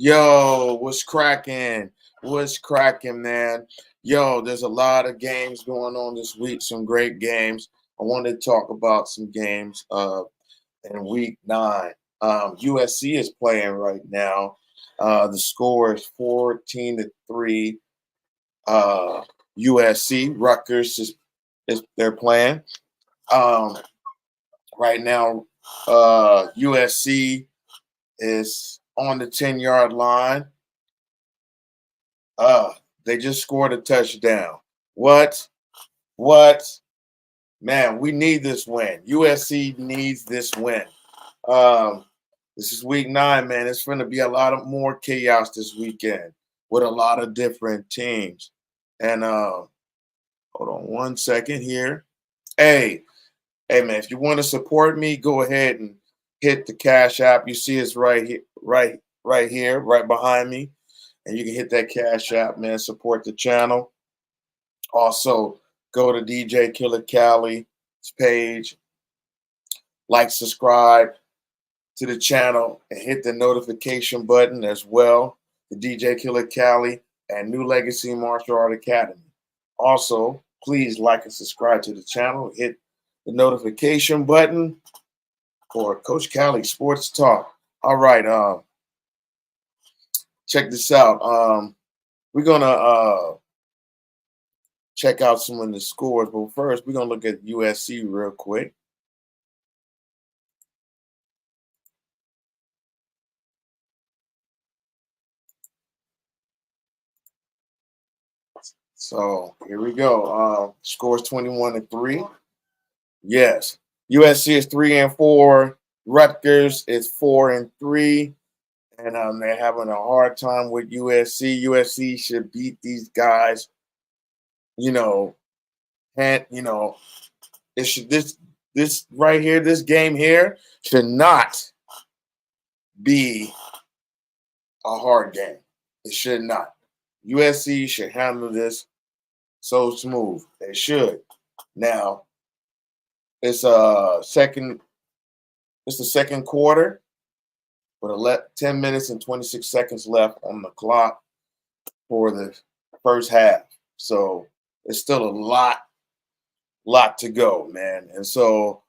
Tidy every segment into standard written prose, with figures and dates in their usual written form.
Yo, what's cracking? What's cracking, man? Yo, there's a lot of games going on this week, some great games. I wanted to talk about some games in week 9. USC is playing right now. The score is 14-3. Uh, USC, Rutgers is they're playing. Um, right now, USC is on the 10-yard line. Uh, they just scored a touchdown. What? What? Man, we need this win. USC needs this win. Um, this is week 9, man. It's going to be a lot of more chaos this weekend with a lot of different teams. And hold on one second here. Hey, hey, man, if you want to support me, go ahead and hit the Cash App. You see it's right here, right here, right behind me. And you can hit that Cash App, man. Support the channel. Also, go to DJ Killer Cali's page, like, subscribe to the channel, and hit the notification button as well. The DJ Killer Cali and New Legacy Martial Art Academy. Also, please like and subscribe to the channel. Hit the notification button for Coach Cali Sports Talk. All right, check this out. We're gonna check out some of the scores, but first we're gonna look at USC real quick. So here we go. Scores 21-3. Yes, USC is 3-4. Rutgers is 4-3, and they're having a hard time with USC. USC should beat these guys. You know, and it should this right here, this game here should not be a hard game. It should not. USC should handle this so smooth. They should. Now it's the second quarter with 10 minutes and 26 seconds left on the clock for the first half. So it's still a lot to go, man. And so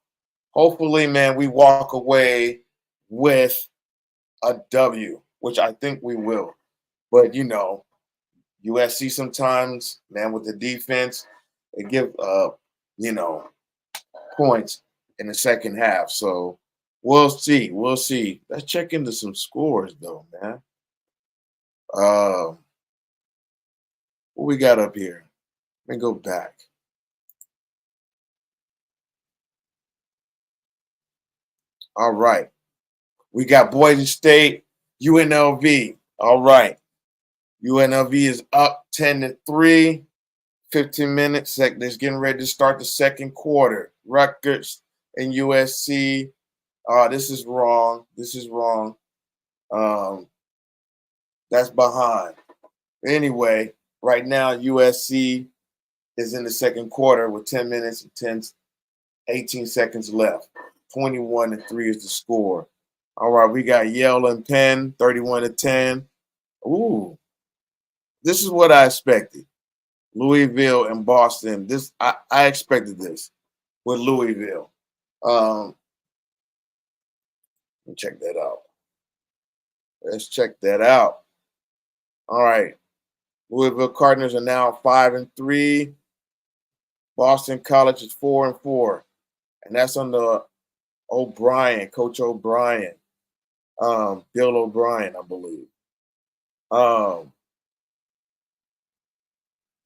hopefully, man, we walk away with a W, which I think we will. But USC sometimes, man, with the defense, they give points in the second half. So we'll see. We'll see. Let's check into some scores though, man. What we got up here? Let me go back. All right. We got Boise State, UNLV. All right. UNLV is up 10-3. 15 minutes. They're getting ready to start the second quarter. Rutgers and USC. This is wrong. This is wrong. That's behind. Anyway, right now USC is in the second quarter with 10 minutes and 18 seconds left. 21-3 is the score. All right, we got Yale and Penn, 31-10. Ooh, this is what I expected. Louisville and Boston. I expected this with Louisville. Let me check that out. Let's check that out. All right. Louisville Cardinals are now 5-3. Boston College is 4-4. And that's under O'Brien, Coach O'Brien. Bill O'Brien, I believe.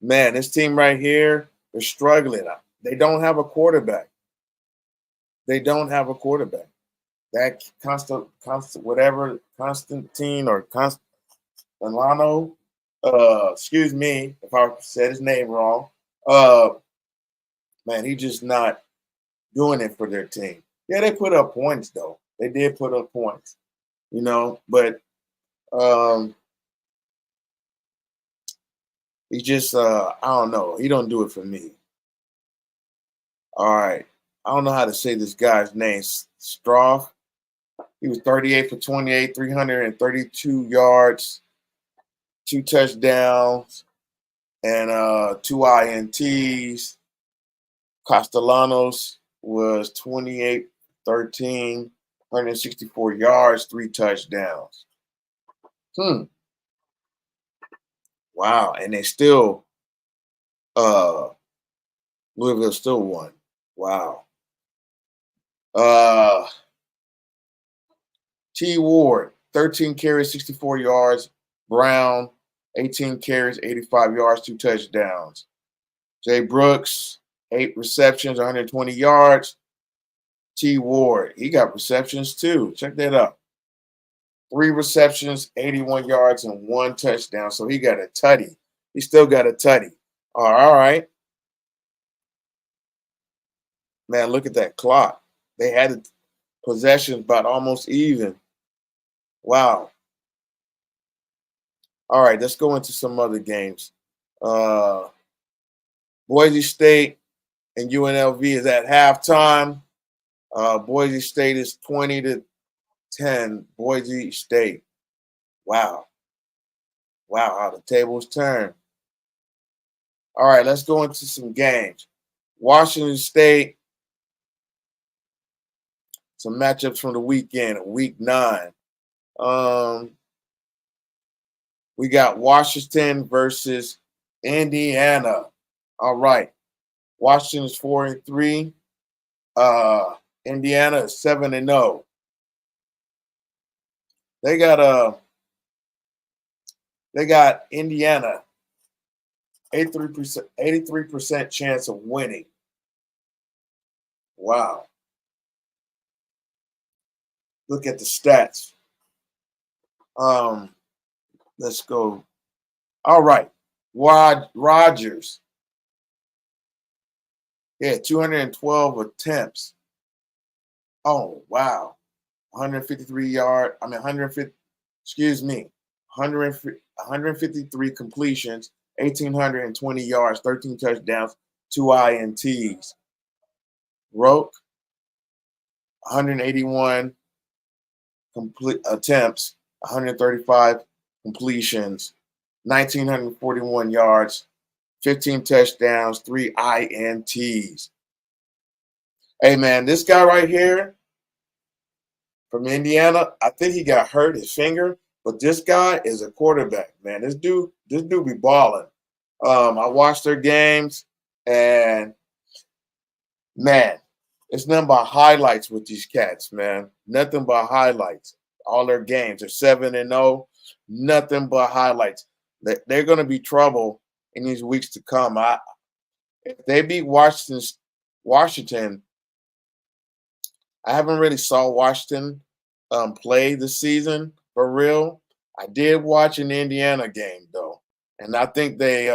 Man, this team right here is struggling. They don't have a quarterback. They don't have a quarterback. That Constantine or Constantino, excuse me if I said his name wrong. Man, he's just not doing it for their team. Yeah, they put up points though. They did put up points, but he just I don't know. He don't do it for me. All right. I don't know how to say this guy's name. Stroff. He was 38 for 28, 332 yards, 2 touchdowns, and 2 INTs. Castellanos was 28, 13, 164 yards, 3 touchdowns. Wow. And they still, Louisville still won. Wow. T. Ward, 13 carries, 64 yards. Brown, 18 carries, 85 yards, 2 touchdowns. Jay Brooks, 8 receptions, 120 yards. T. Ward, he got receptions too. Check that out. 3 receptions, 81 yards, and 1 touchdown. So he got a tutty. He still got a tutty. All right. Man, look at that clock. They had possessions about almost even. Wow. All right, let's go into some other games. Boise State and UNLV is at halftime. Boise State is 20-10. Boise State. Wow. Wow, how the tables turn. All right, let's go into some games. Washington State. Some matchups from the weekend, week 9. We got Washington versus Indiana. All right. Washington is 4-3. Indiana is 7-0. They got Indiana 83% chance of winning. Wow. Look at the stats. Let's go. All right. Rodgers. Yeah, 212 attempts. Oh, wow. 153 completions, 1,820 yards, 13 touchdowns, 2 INTs. Roke, 181 complete attempts, 135 completions, 1,941 yards, 15 touchdowns, 3 INTs. Hey, man, this guy right here from Indiana, I think he got hurt his finger, but this guy is a quarterback, man. This dude be balling. I watched their games, and man, it's nothing but highlights with these cats, man. Nothing but highlights. All their games are 7-0, nothing but highlights. They're going to be trouble in these weeks to come. If they beat Washington, I haven't really saw Washington play this season for real. I did watch an Indiana game though, and I think they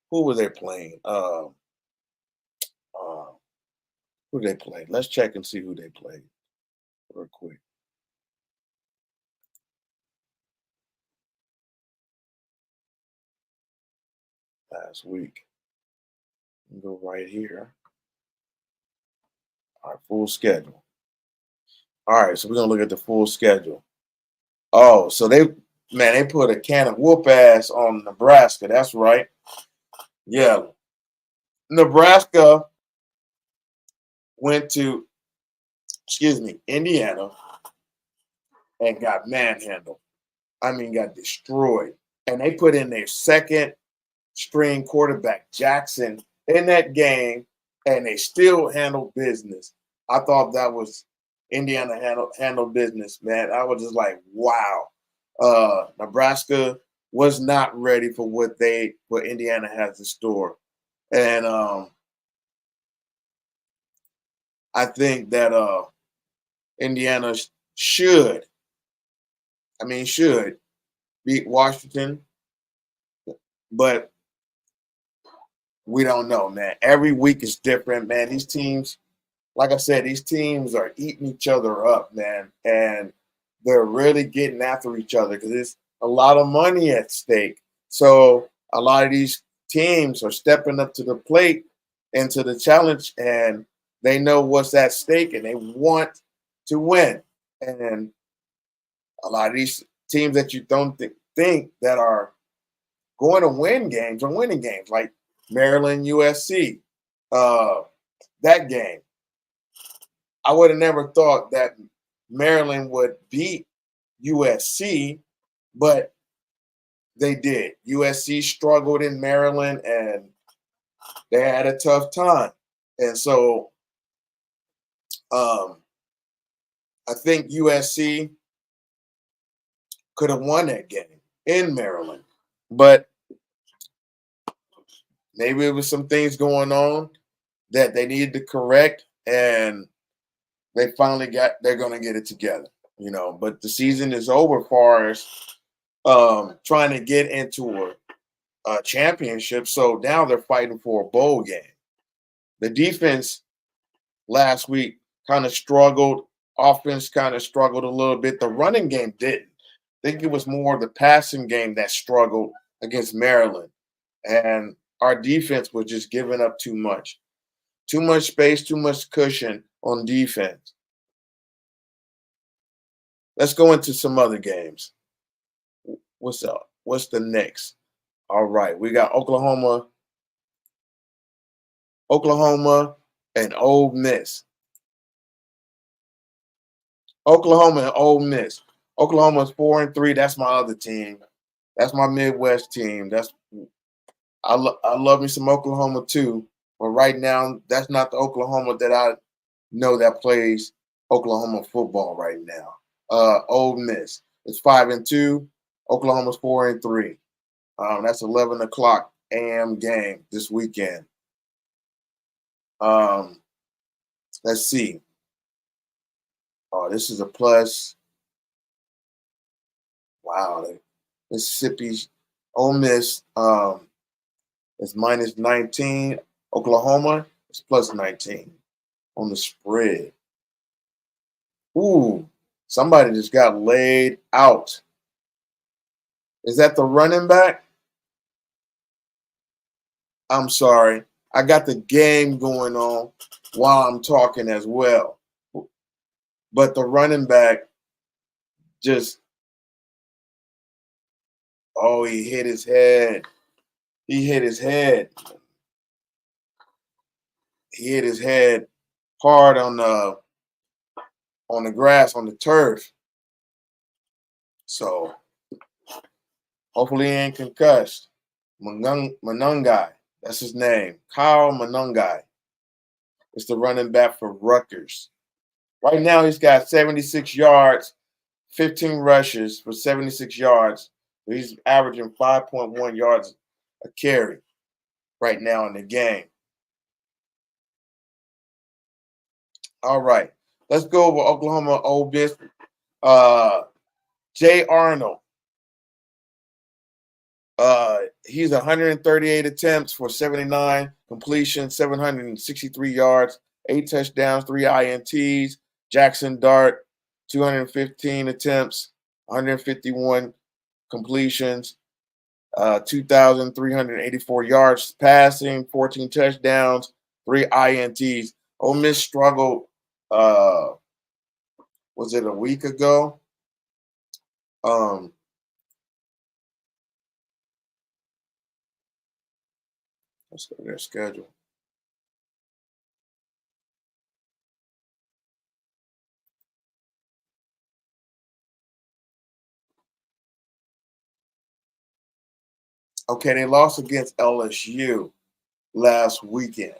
who were they playing? Who they played? Let's check and see who they played real quick. Last week. Go right here. All right, full schedule. All right, so we're gonna look at the full schedule. Oh, so they put a can of whoop ass on Nebraska. That's right. Yeah. Nebraska went to, Indiana and got manhandled. I mean, got destroyed. And they put in their second string quarterback, Jackson, in that game, and they still handled business. I thought that was Indiana handled business, man. I was just like, wow. Nebraska was not ready for what Indiana has in store. And I think that Indiana should beat Washington, but we don't know, man. Every week is different, man. These teams, like I said, these teams are eating each other up, man, and they're really getting after each other because there's a lot of money at stake. So a lot of these teams are stepping up to the plate and to the challenge, and they know what's at stake, and they want to win. And a lot of these teams that you don't think that are going to win games are winning games, like Maryland, USC. Uh, that game, I would have never thought that Maryland would beat USC, but they did. USC struggled in Maryland and they had a tough time. And so um, I think USC could have won that game in Maryland, but maybe it was some things going on that they needed to correct, and they're going to get it together, But the season is over as far as trying to get into a championship. So now they're fighting for a bowl game. The defense last week kind of struggled. Offense kind of struggled a little bit. The running game didn't. I think it was more the passing game that struggled against Maryland. And our defense was just giving up too much. Too much space, too much cushion on defense. Let's go into some other games. What's up? What's the next? All right, we got Oklahoma and Ole Miss. Oklahoma and Ole Miss. Oklahoma's 4-3. That's my other team. That's my Midwest team. I love me some Oklahoma too. But right now, that's not the Oklahoma that I know that plays Oklahoma football right now. Ole Miss. It's 5-2. Oklahoma's 4-3. That's 11 o'clock a.m. game this weekend. Let's see. Oh, this is a plus. Wow. Mississippi, Ole Miss is minus 19. Oklahoma is plus 19 on the spread. Ooh, somebody just got laid out. Is that the running back? I'm sorry. I got the game going on while I'm talking as well. But the running back just, he hit his head. He hit his head. He hit his head hard on the grass, on the turf. So hopefully he ain't concussed. Monangai, that's his name. Kyle Monangai is the running back for Rutgers. Right now he's got 76 yards, 15 rushes for 76 yards. So he's averaging 5.1 yards a carry right now in the game. All right. Let's go over Oklahoma Ole Miss. Jay Arnold. He's 138 attempts for 79 completions, 763 yards, 8 touchdowns, 3 INTs. Jackson Dart, 215 attempts, 151 completions, 2,384 yards passing, 14 touchdowns, 3 INTs. Ole Miss struggled, was it a week ago? Let's go to their schedule. Okay, they lost against LSU last weekend.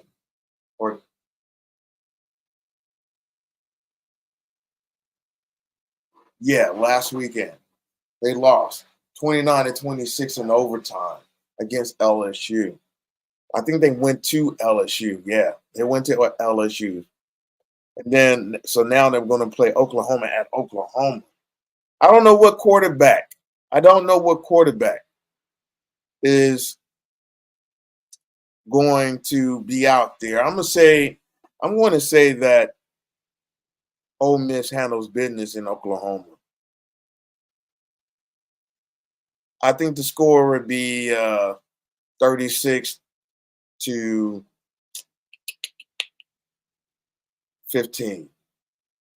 Last weekend. They lost 29-26 in overtime against LSU. I think they went to LSU. Yeah, they went to LSU. And then, so now they're going to play Oklahoma at Oklahoma. I don't know what quarterback is going to be out there. I'm going to say that Ole Miss handles business in Oklahoma. I think the score would be 36-15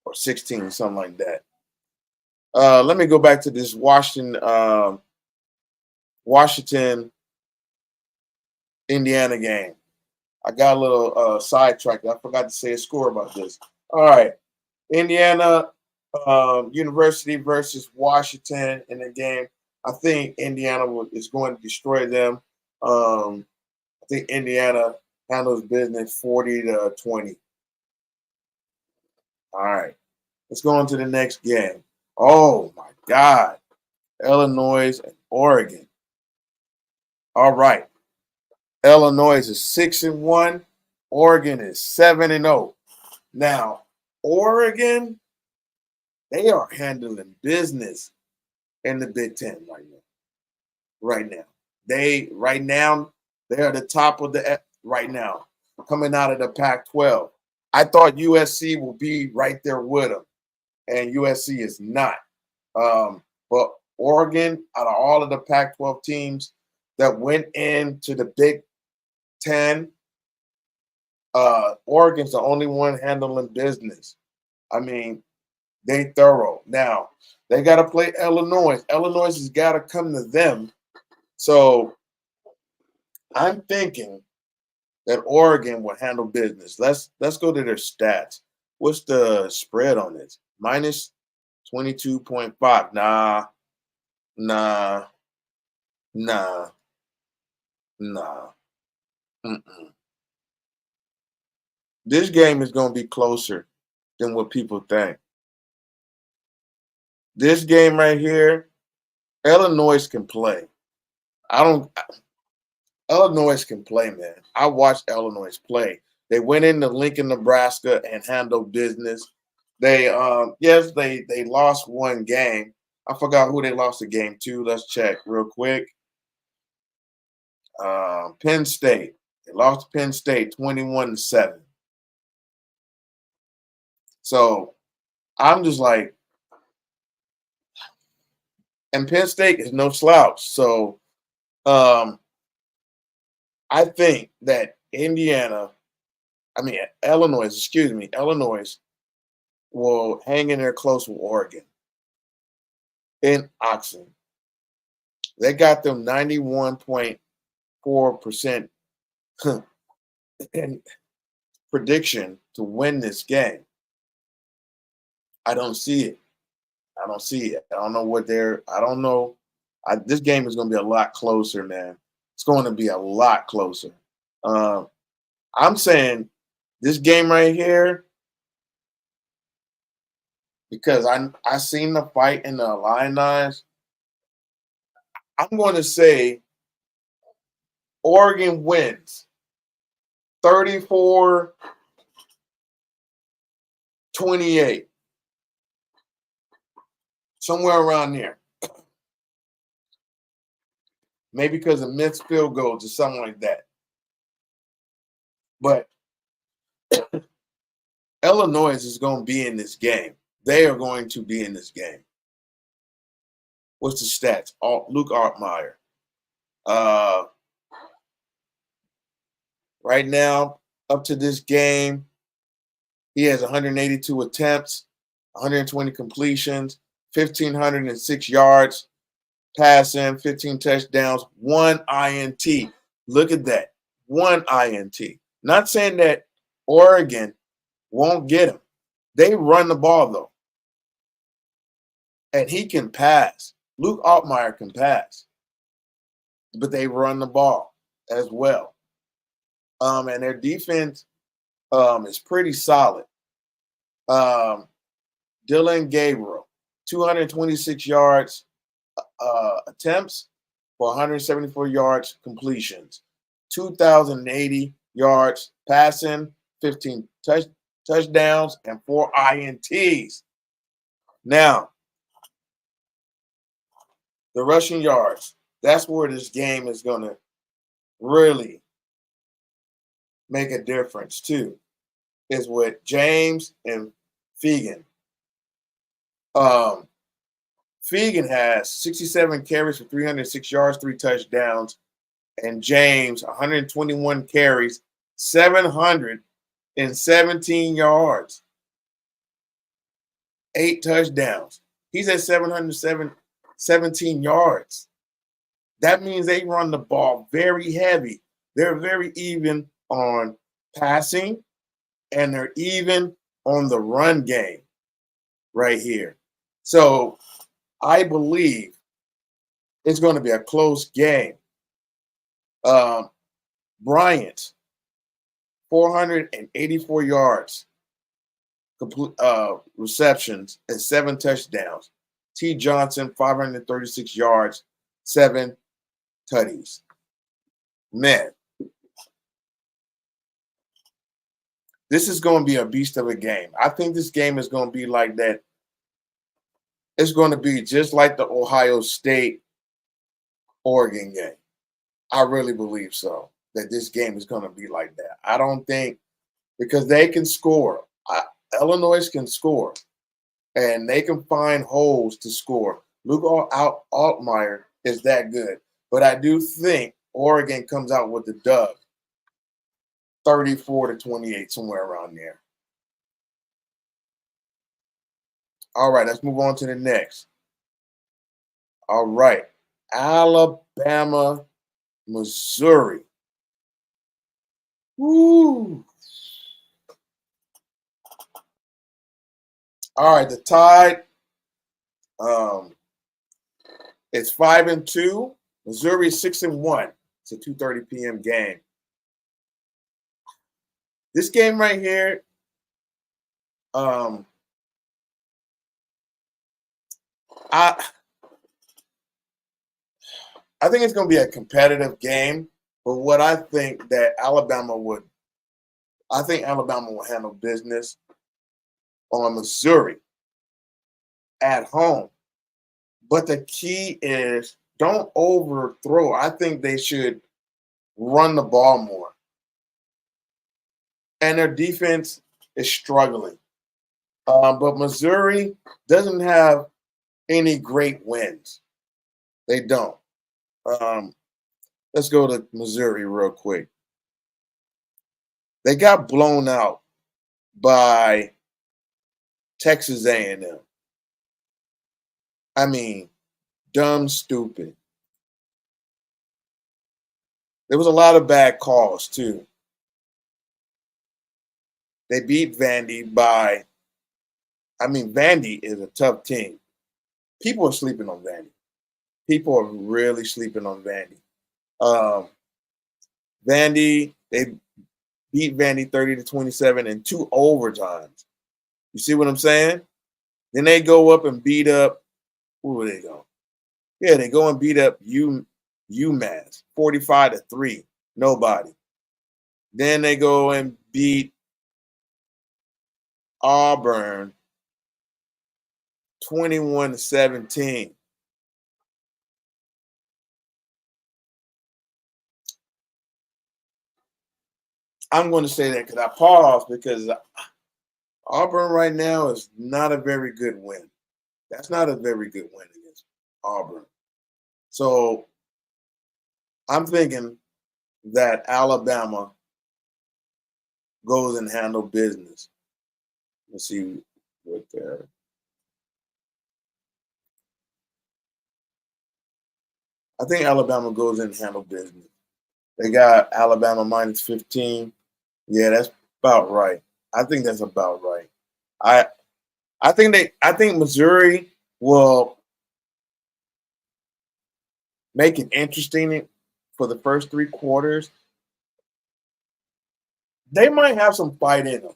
or 16, something like that. Let me go back to this Washington Indiana game. I got a little sidetracked. I forgot to say a score about this. All right, Indiana University versus Washington in the game. I think Indiana is going to destroy them. I think Indiana handles business 40-20. All right, let's go on to the next game. Oh my God, Illinois and Oregon. All right, Illinois is 6-1. Oregon is 7-0. Now, Oregon, they are handling business in the Big Ten right now. Right now they are the top of the right now coming out of the Pac-12. I thought USC will be right there with them, and USC is not. But Oregon, out of all of the Pac-12 teams that went into the Big Ten, Oregon's the only one handling business. I mean, they thorough. Now, they got to play Illinois. Illinois has got to come to them. So I'm thinking that Oregon will handle business. Let's go to their stats. What's the spread on this? Minus 22.5. Nah. Mm-mm. This game is going to be closer than what people think. This game right here, Illinois can play. Illinois can play, man. I watched Illinois play. They went into Lincoln, Nebraska and handled business. They they lost one game. I forgot who they lost the game to. Let's check real quick. Penn State. They lost to Penn State 21-7. So I'm just like, and Penn State is no slouch. So I think that Illinois will hang in there close with Oregon in Oxon. They got them 91.4% in prediction to win this game. I don't see it. I don't know I don't know. This game is going to be a lot closer, man. It's going to be a lot closer. I'm saying this game right here, because I seen the fight in the Illini. I'm going to say Oregon wins 34-28. Somewhere around there. Maybe because of missed field goals or something like that. But Illinois is going to be in this game. They are going to be in this game. What's the stats? Luke Altmaier. Right now, up to this game, he has 182 attempts, 120 completions, 1,506 yards, passing, 15 touchdowns, 1 INT. Look at that. 1 INT. Not saying that Oregon won't get him. They run the ball, though. And he can pass. Luke Altmaier can pass. But they run the ball as well. And their defense is pretty solid. Dylan Gabriel, 226 yards attempts for 174 yards completions, 2,080 yards passing, 15 touchdowns, and 4 INTs. Now, the rushing yards, that's where this game is going to really make a difference too, is with James and Feagin. Feagin has 67 carries for 306 yards, 3 touchdowns, and James 121 carries, 717 yards, 8 touchdowns. He's at 717 yards. That means they run the ball very heavy. They're very even on passing, and they're even on the run game right here. So I believe it's going to be a close game. Bryant, 484 yards, complete receptions, and 7 touchdowns. T. Johnson, 536 yards, 7 tutties. Man, this is going to be a beast of a game. I think this game is going to be like that. It's going to be just like the Ohio State Oregon game. I really believe so, that this game is going to be like that. I don't think, because they can score. Illinois can score, and they can find holes to score. Luke Altmaier is that good. But I do think Oregon comes out with the dub, 34-28, somewhere around there. All right, let's move on to the next. All right, Alabama, Missouri. Woo! All right, the Tide. It's 5-2. Missouri 6-1. It's a 2:30 p.m. game. This game right here, I think it's going to be a competitive game. But what I think Alabama will handle business on Missouri at home. But the key is don't overthrow. I think they should run the ball more. And their defense is struggling. But Missouri doesn't have any great wins. They don't. Let's go to Missouri real quick. They got blown out by Texas A&M. I mean, dumb, stupid. There was a lot of bad calls, too. They beat Vandy by, Vandy is a tough team. People are sleeping on Vandy. People are really sleeping on Vandy. Vandy, they beat Vandy 30-27 in 2 overtimes. You see what I'm saying? Then they go up and beat up, who were they going? Yeah, they go and beat up UMass 45-3. Nobody. Then they go and beat Auburn 21-17. I'm going to say that because I paused because Auburn right now is not a very good win. That's not a very good win against Auburn. So I'm thinking that Alabama goes and handle business. Let's see what they're. I think Alabama goes and handle business. They got Alabama minus 15. Yeah, that's about right. I think that's about right. I think Missouri will make it interesting for the first 3 quarters. They might have some fight in them.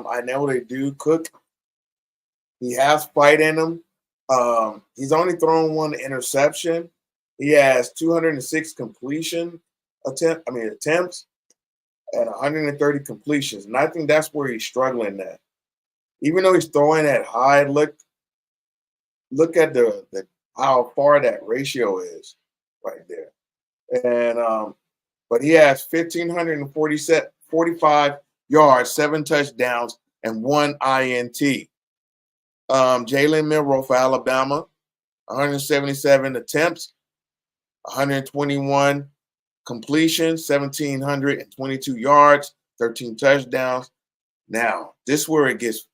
I know they do. Cook, he has fight in him. He's only thrown 1 interception. He has 206 attempts and 130 completions. And I think that's where he's struggling at. Even though he's throwing that high, look at the how far that ratio is right there. And but he has 1,545 yards, 7 touchdowns, and 1 INT. Jalen Milroe for Alabama, 177 attempts, 121 completions, 1,722 yards, 13 touchdowns. Now, this is where it gets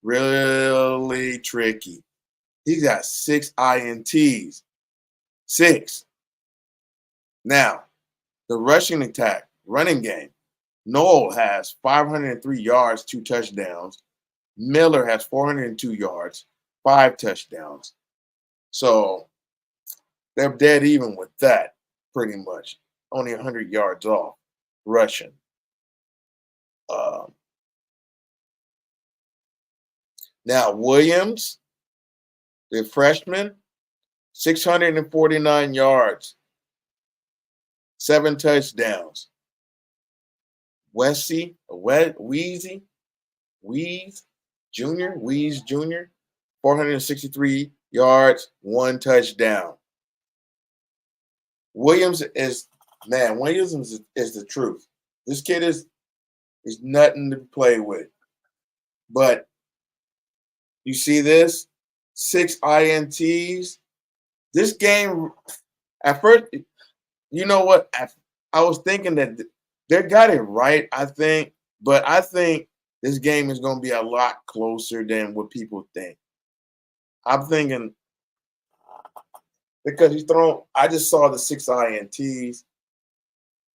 really tricky. He got 6 INTs. 6. Now, the rushing attack, running game. Noel has 503 yards, 2 touchdowns. Miller has 402 yards, 5 touchdowns. So they're dead even with that, pretty much. Only 100 yards off rushing. Um, Now, Williams, the freshman, 649 yards, 7 touchdowns. Weezy Jr., 463 yards, 1 touchdown. Williams is the truth. This kid is nothing to play with. But you see this? 6 INTs. This game, at first, you know what? I was thinking that they got it right, I think. But I think this game is going to be a lot closer than what people think. I'm thinking because I just saw the 6 INTs,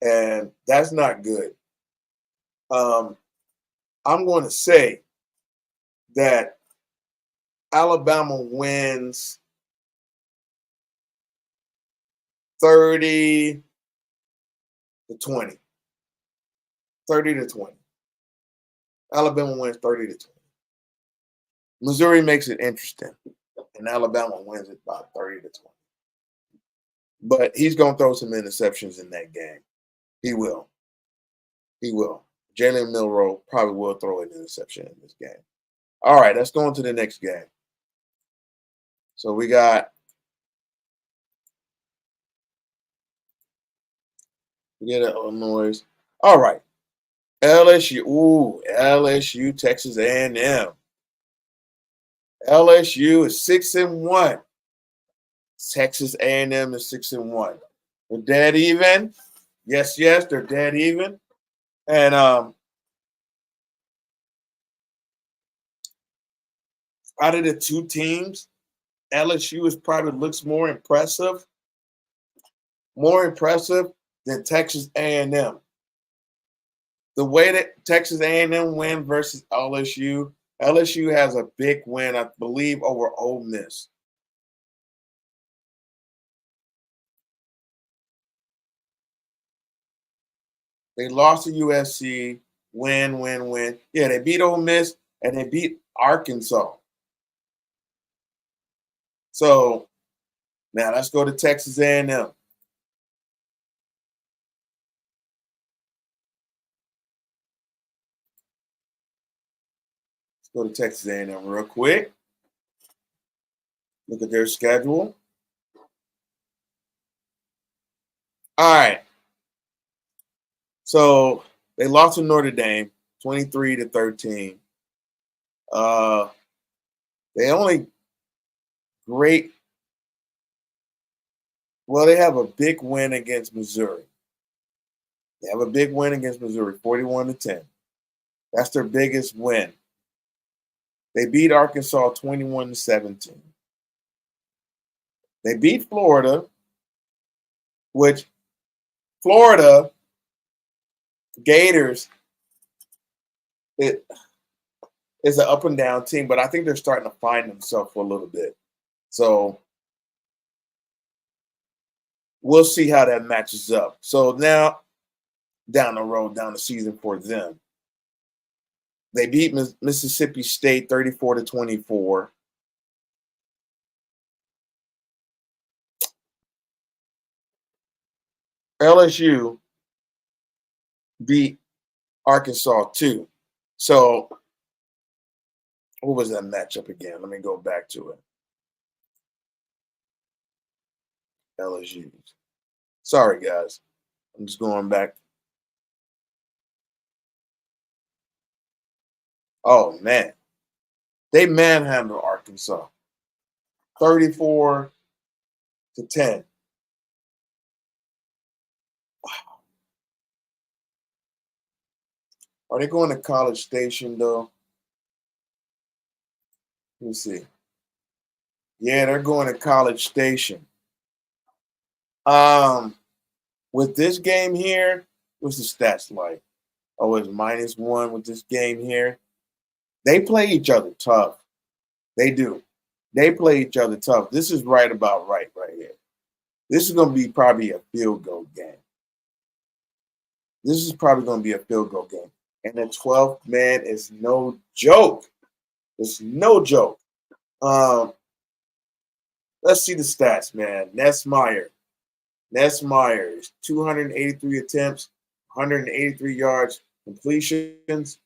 and that's not good. I'm going to say that Alabama wins 30 to 20. 30 to 20. Alabama wins 30 to 20. Missouri makes it interesting, and Alabama wins it by 30 to 20. But he's going to throw some interceptions in that game. He will. He will. Jalen Milroe probably will throw an interception in this game. All right, let's go on to the next game. So we got Illinois. All right. LSU. Ooh, LSU, Texas A&M. LSU is 6-1. Texas A&M is 6-1. They're dead even. Yes, they're dead even. And out of the two teams, LSU is probably looks more impressive than Texas A&M. The way that Texas A&M win versus LSU has a big win, I believe, over Ole Miss. They lost to USC, win. Yeah, they beat Ole Miss and they beat Arkansas. So now let's go to Texas A&M. Let's go to Texas A&M real quick. Look at their schedule. All right. So they lost to Notre Dame, 23-13. They only great. Well, they have a big win against Missouri. 41-10. That's their biggest win. They beat Arkansas 21-17. They beat Florida, which Florida Gators, it is an up and down team, but I think they're starting to find themselves for a little bit. So we'll see how that matches up. So now, down the season for them, they beat Mississippi State 34-24. LSU beat Arkansas too. So what was that matchup again? Let me go back to it. LSU. Sorry, guys. I'm just going back. Oh, man. They manhandled Arkansas 34-10. Wow. Are they going to College Station, though? Let's see. Yeah, they're going to College Station. With this game here, what's the stats like? Oh, it's -1 with this game here. They play each other tough. They do. They play each other tough. This is right about right here. This is going to be probably a field goal game. This is probably going to be a field goal game. And the 12th man is no joke. It's no joke. Let's see the stats, man. Nessmeyer is 283 attempts, 183 yards, completions,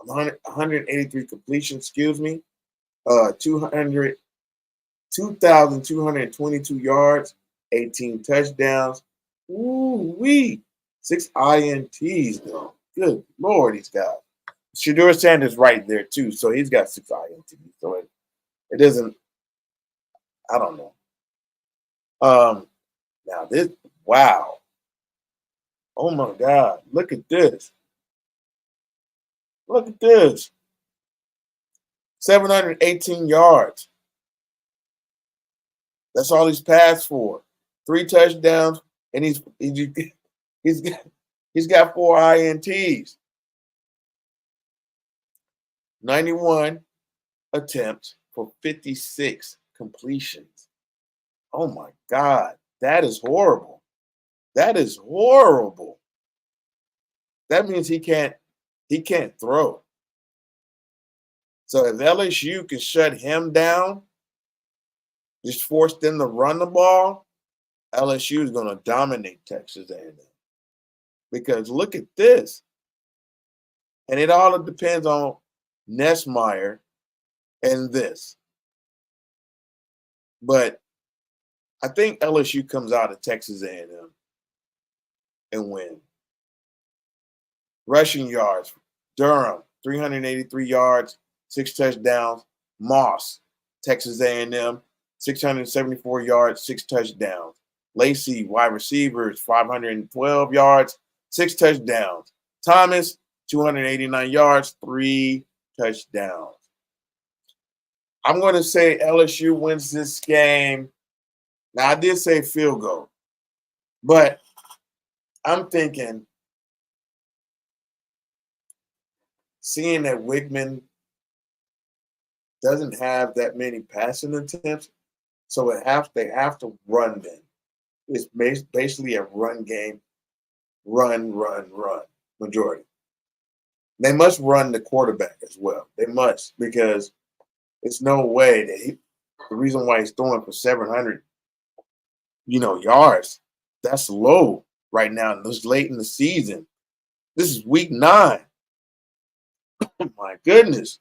183 completions, 2,222 yards, 18 touchdowns. Ooh-wee. 6 INTs, though. Good Lord, he's got. Shedeur Sanders right there, too. So he's got 6 INTs. So it doesn't, I don't know. Now this, wow. Oh my God. Look at this. Look at this. 718 yards. That's all he's passed for. 3 touchdowns, and he's got 4 INTs. 91 attempts for 56 completions. Oh my God, that is horrible. That is horrible. That means he can't throw. So if LSU can shut him down, just force them to run the ball, LSU is going to dominate Texas A&M. Because look at this. And it all depends on Nessmeyer and this. But I think LSU comes out of Texas A&M and win. Rushing yards, Durham, 383 yards, 6 touchdowns. Moss, Texas A&M, 674 yards, 6 touchdowns. Lacey, wide receivers, 512 yards, 6 touchdowns. Thomas, 289 yards, 3 touchdowns. I'm going to say LSU wins this game. Now, I did say field goal, but I'm thinking, seeing that Wigman doesn't have that many passing attempts, so they have to run them. It's basically a run game, run majority. They must run the quarterback as well. They must, because it's no way that the reason why he's throwing for 700, yards, that's low right now. This late in the season. This is week 9. Oh my goodness.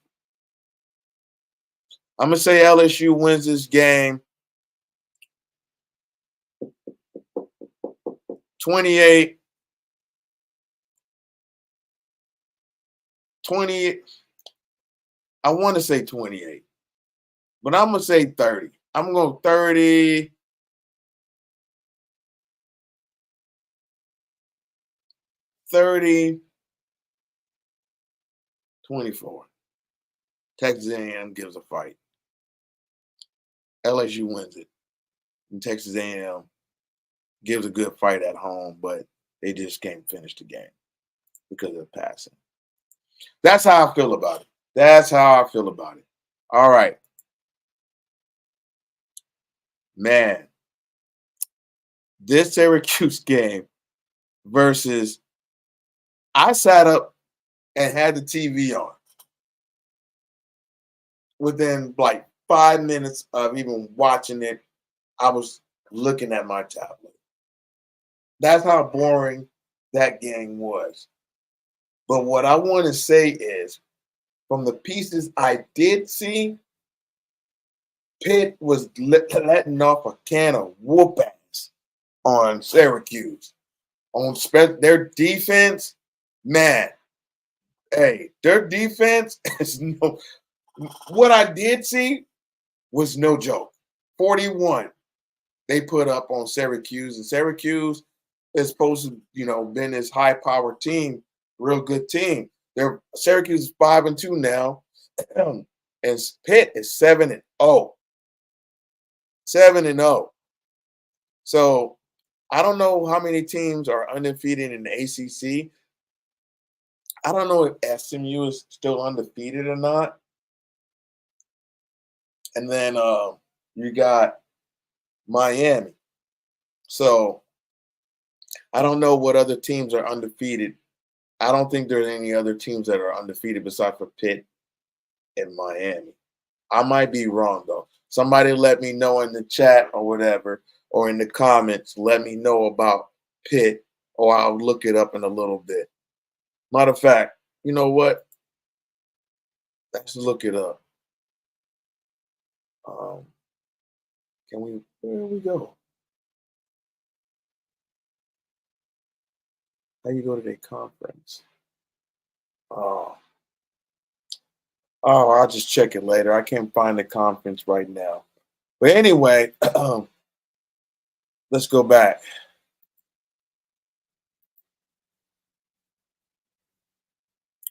I'm going to say LSU wins this game 28. 20. I want to say 28, but I'm going to say 30. I'm going to go 30. 30, 24. Texas A&M gives a fight. LSU wins it. And Texas A&M gives a good fight at home, but they just can't finish the game because of the passing. That's how I feel about it. All right. Man, this Syracuse game versus, I sat up and had the TV on. Within like 5 minutes of even watching it, I was looking at my tablet. That's how boring that game was. But what I want to say is, from the pieces I did see, Pitt was letting off a can of whoop ass on Syracuse. On their defense, man, hey, their defense is no. What I did see was no joke. 41 they put up on Syracuse, and Syracuse is supposed to, been this high-powered team, real good team. Syracuse is 5-2 now. And Pitt is 7-0. 7-0. So I don't know how many teams are undefeated in the ACC. I don't know if SMU is still undefeated or not. And then you got Miami. So I don't know what other teams are undefeated. I don't think there's any other teams that are undefeated besides for Pitt and Miami. I might be wrong though. Somebody let me know in the chat or whatever, or in the comments. Let me know about Pitt, or I'll look it up in a little bit. Matter of fact, you know what? Let's look it up. Can we? Where we go? How you go to the conference? Oh, I'll just check it later. I can't find the conference right now. But anyway, let's go back.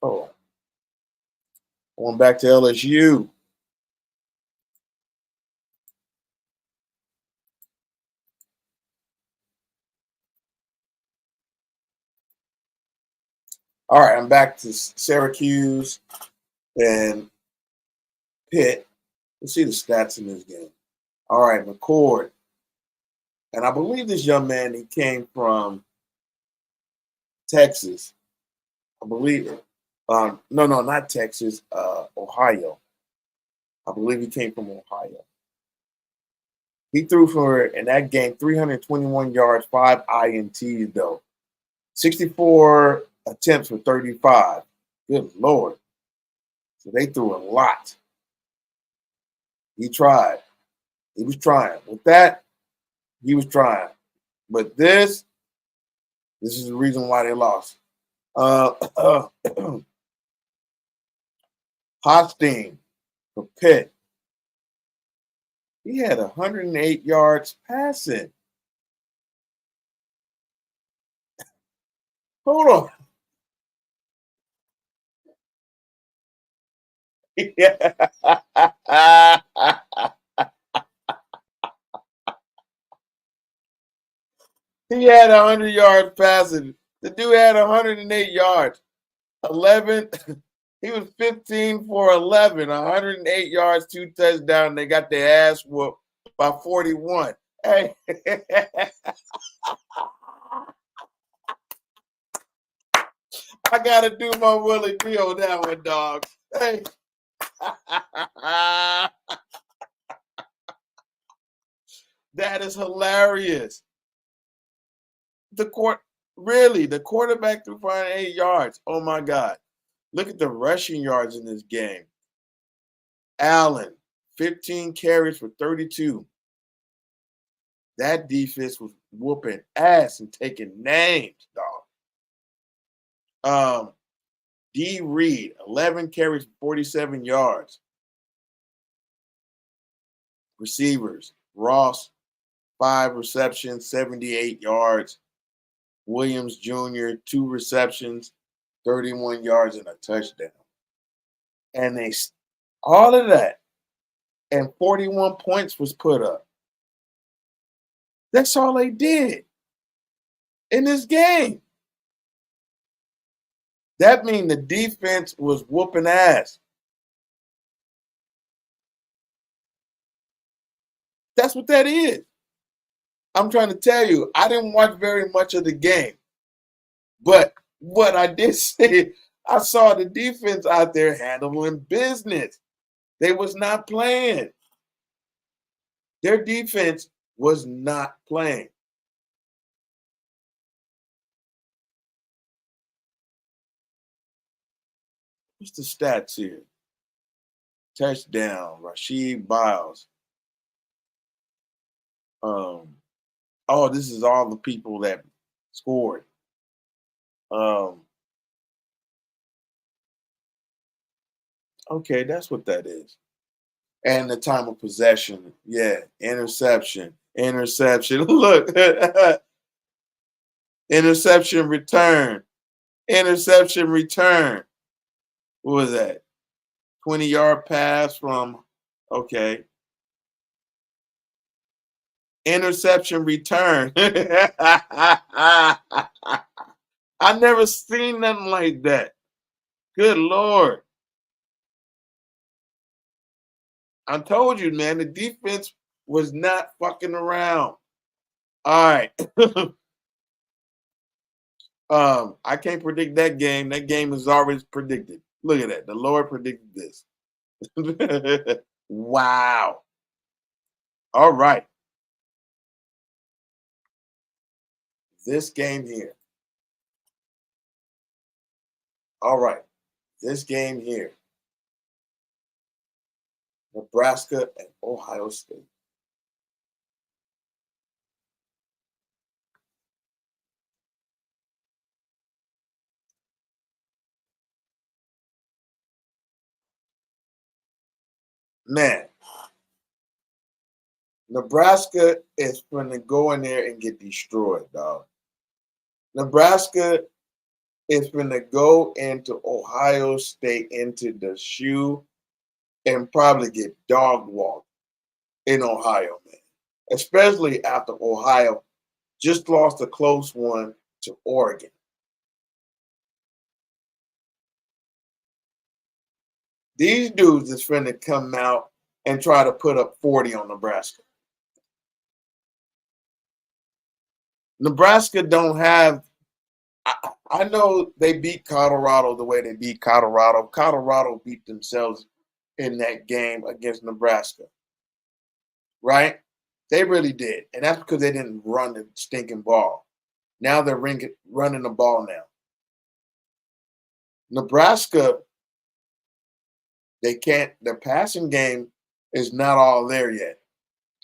Oh, going back to LSU. All right, I'm back to Syracuse and Pitt. Let's see the stats in this game. All right, McCord. And I believe this young man, he came from Texas. I believe it. No, not Texas, Ohio. I believe he came from Ohio. He threw for, in that game, 321 yards, 5 INTs, though. 64 attempts for 35. Good Lord. So they threw a lot. He tried. He was trying. With that, he was trying. But this is the reason why they lost. Hosting for Pitt. He had 108 yards passing. Hold on. He had 100 yards passing. The dude had 108 yards. 11. He was 15 for 11, 108 yards, 2 touchdowns. They got their ass whooped by 41. Hey. I got to do my Willie D on that one, dog. Hey. That is hilarious. The quarterback threw for 8 yards. Oh my God. Look at the rushing yards in this game. Allen, 15 carries for 32. That defense was whooping ass and taking names, dog. D. Reed, 11 carries for 47 yards. Receivers, Ross, 5 receptions, 78 yards. Williams Jr., 2 receptions, 31 yards, and a touchdown. And all of that, and 41 points was put up. That's all they did in this game. That means the defense was whooping ass. That's what that is. I'm trying to tell you, I didn't watch very much of the game. But what I did see, I saw the defense out there handling business. They was not playing. Their defense was not playing. What's the stats here? Touchdown, Rasheed Biles. This is all the people that scored. Okay, that's what that is. And the time of possession. Yeah, interception. Look, interception return. What was that? 20-yard pass from, okay. Interception return. I never seen nothing like that. Good Lord. I told you, man, the defense was not fucking around. All right. I can't predict that game. That game is always predicted. Look at that. The Lord predicted this. Wow. All right. This game here. All right. This game here. Nebraska and Ohio State. Man, Nebraska is going to go in there and get destroyed, dog. Nebraska is going to go into Ohio State, into the shoe, and probably get dog walked in Ohio, man. Especially after Ohio just lost a close one to Oregon. These dudes is finna come out and try to put up 40 on Nebraska. Nebraska don't have. I know they beat Colorado the way they beat Colorado. Colorado beat themselves in that game against Nebraska, right? They really did, and that's because they didn't run the stinking ball. Now they're running the ball now. Nebraska, they can't. The passing game is not all there yet.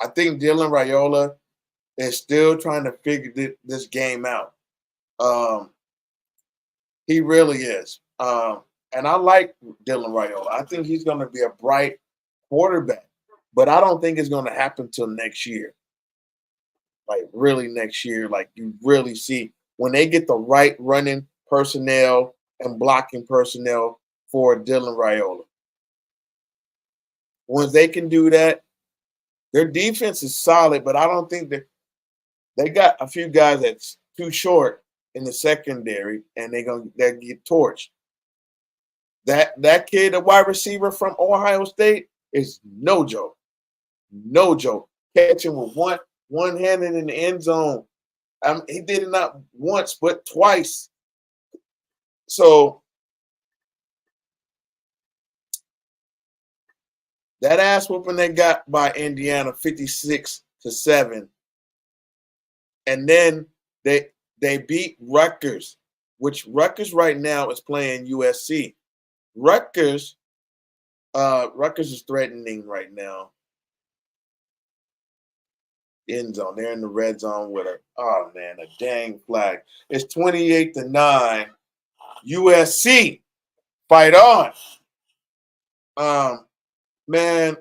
I think Dylan Raiola is still trying to figure this game out. Um, he really is. And I like Dylan Raiola. I think he's going to be a bright quarterback, but I don't think it's going to happen till next year. Like really next year, like you really see when they get the right running personnel and blocking personnel for Dylan Raiola. Once they can do that, their defense is solid, but I don't think that they got a few guys that's too short in the secondary, and they get torched. That kid, a wide receiver from Ohio State, is no joke. No joke. Catching with one hand in the end zone. He did it not once, but twice. So that ass whooping they got by Indiana, 56-7, and then they beat Rutgers, which Rutgers right now is playing USC. Rutgers is threatening right now. End zone. They're in the red zone with a dang flag. It's 28-9. USC. Fight on. Man,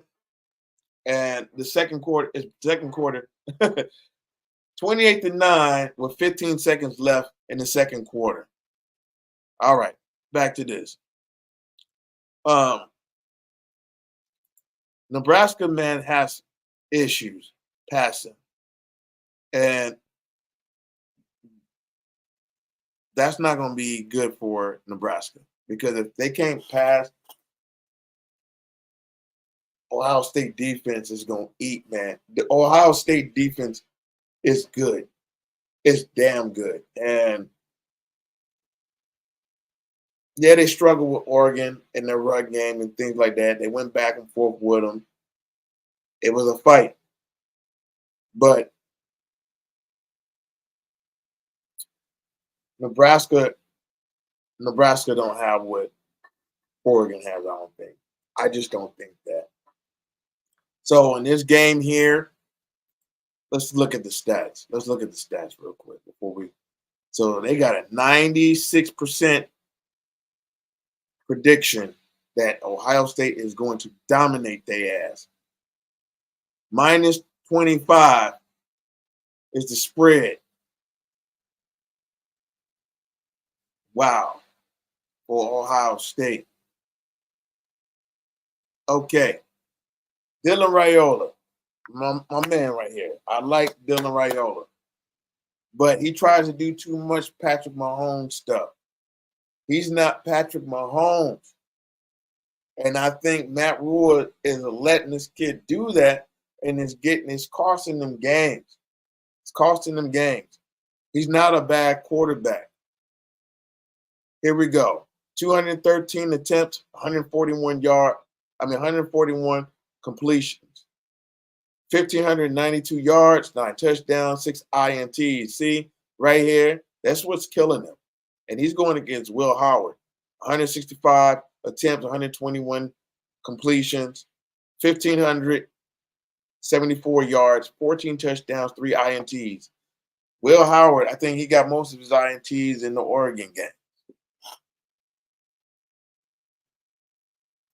and the second quarter, 28-9 with 15 seconds left in the second quarter. All right, back to this. Nebraska, man, has issues passing. And that's not going to be good for Nebraska because if they can't pass, Ohio State defense is going to eat, man. The Ohio State defense is good. It's damn good. And yeah, they struggle with Oregon in their run game and things like that. They went back and forth with them. It was a fight. But Nebraska don't have what Oregon has, I don't think. I just don't think that. So in this game here, let's look at the stats. Let's look at the stats real quick before we. So they got a 96% prediction that Ohio State is going to dominate their ass. Minus 25 is the spread. Wow. For Ohio State. Okay, Dylan Raiola, my man right here. I like Dylan Raiola, but he tries to do too much Patrick Mahomes stuff. He's not Patrick Mahomes. And I think Matt Rule is letting this kid do that, and it's costing them games. It's costing them games. He's not a bad quarterback. Here we go. 213 attempts, 141 completions. 1,592 yards, 9 touchdowns, 6 INTs. See, right here, that's what's killing him. And he's going against Will Howard. 165 attempts, 121 completions, 1,574 yards, 14 touchdowns, 3 INTs. Will Howard, I think he got most of his INTs in the Oregon game.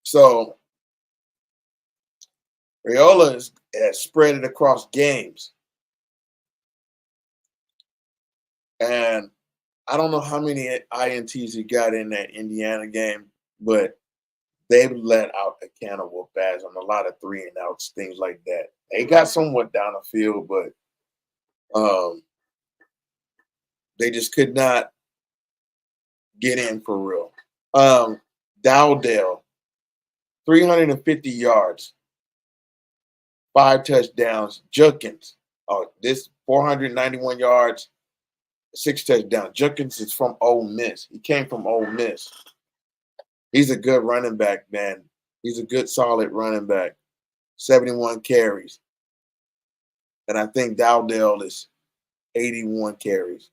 So Raiola has spread it across games. And I don't know how many INTs he got in that Indiana game, but they let out a can of whoop ass on a lot of 3 and outs, things like that. They got somewhat down the field, but they just could not get in for real. Dowdell, 350 yards, 5 touchdowns. Judkins, this 491 yards, 6 touchdowns. Judkins is from Ole Miss. He came from Ole Miss. He's a good running back, man. He's a good, solid running back. 71 carries. And I think Dowdell is 81 carries.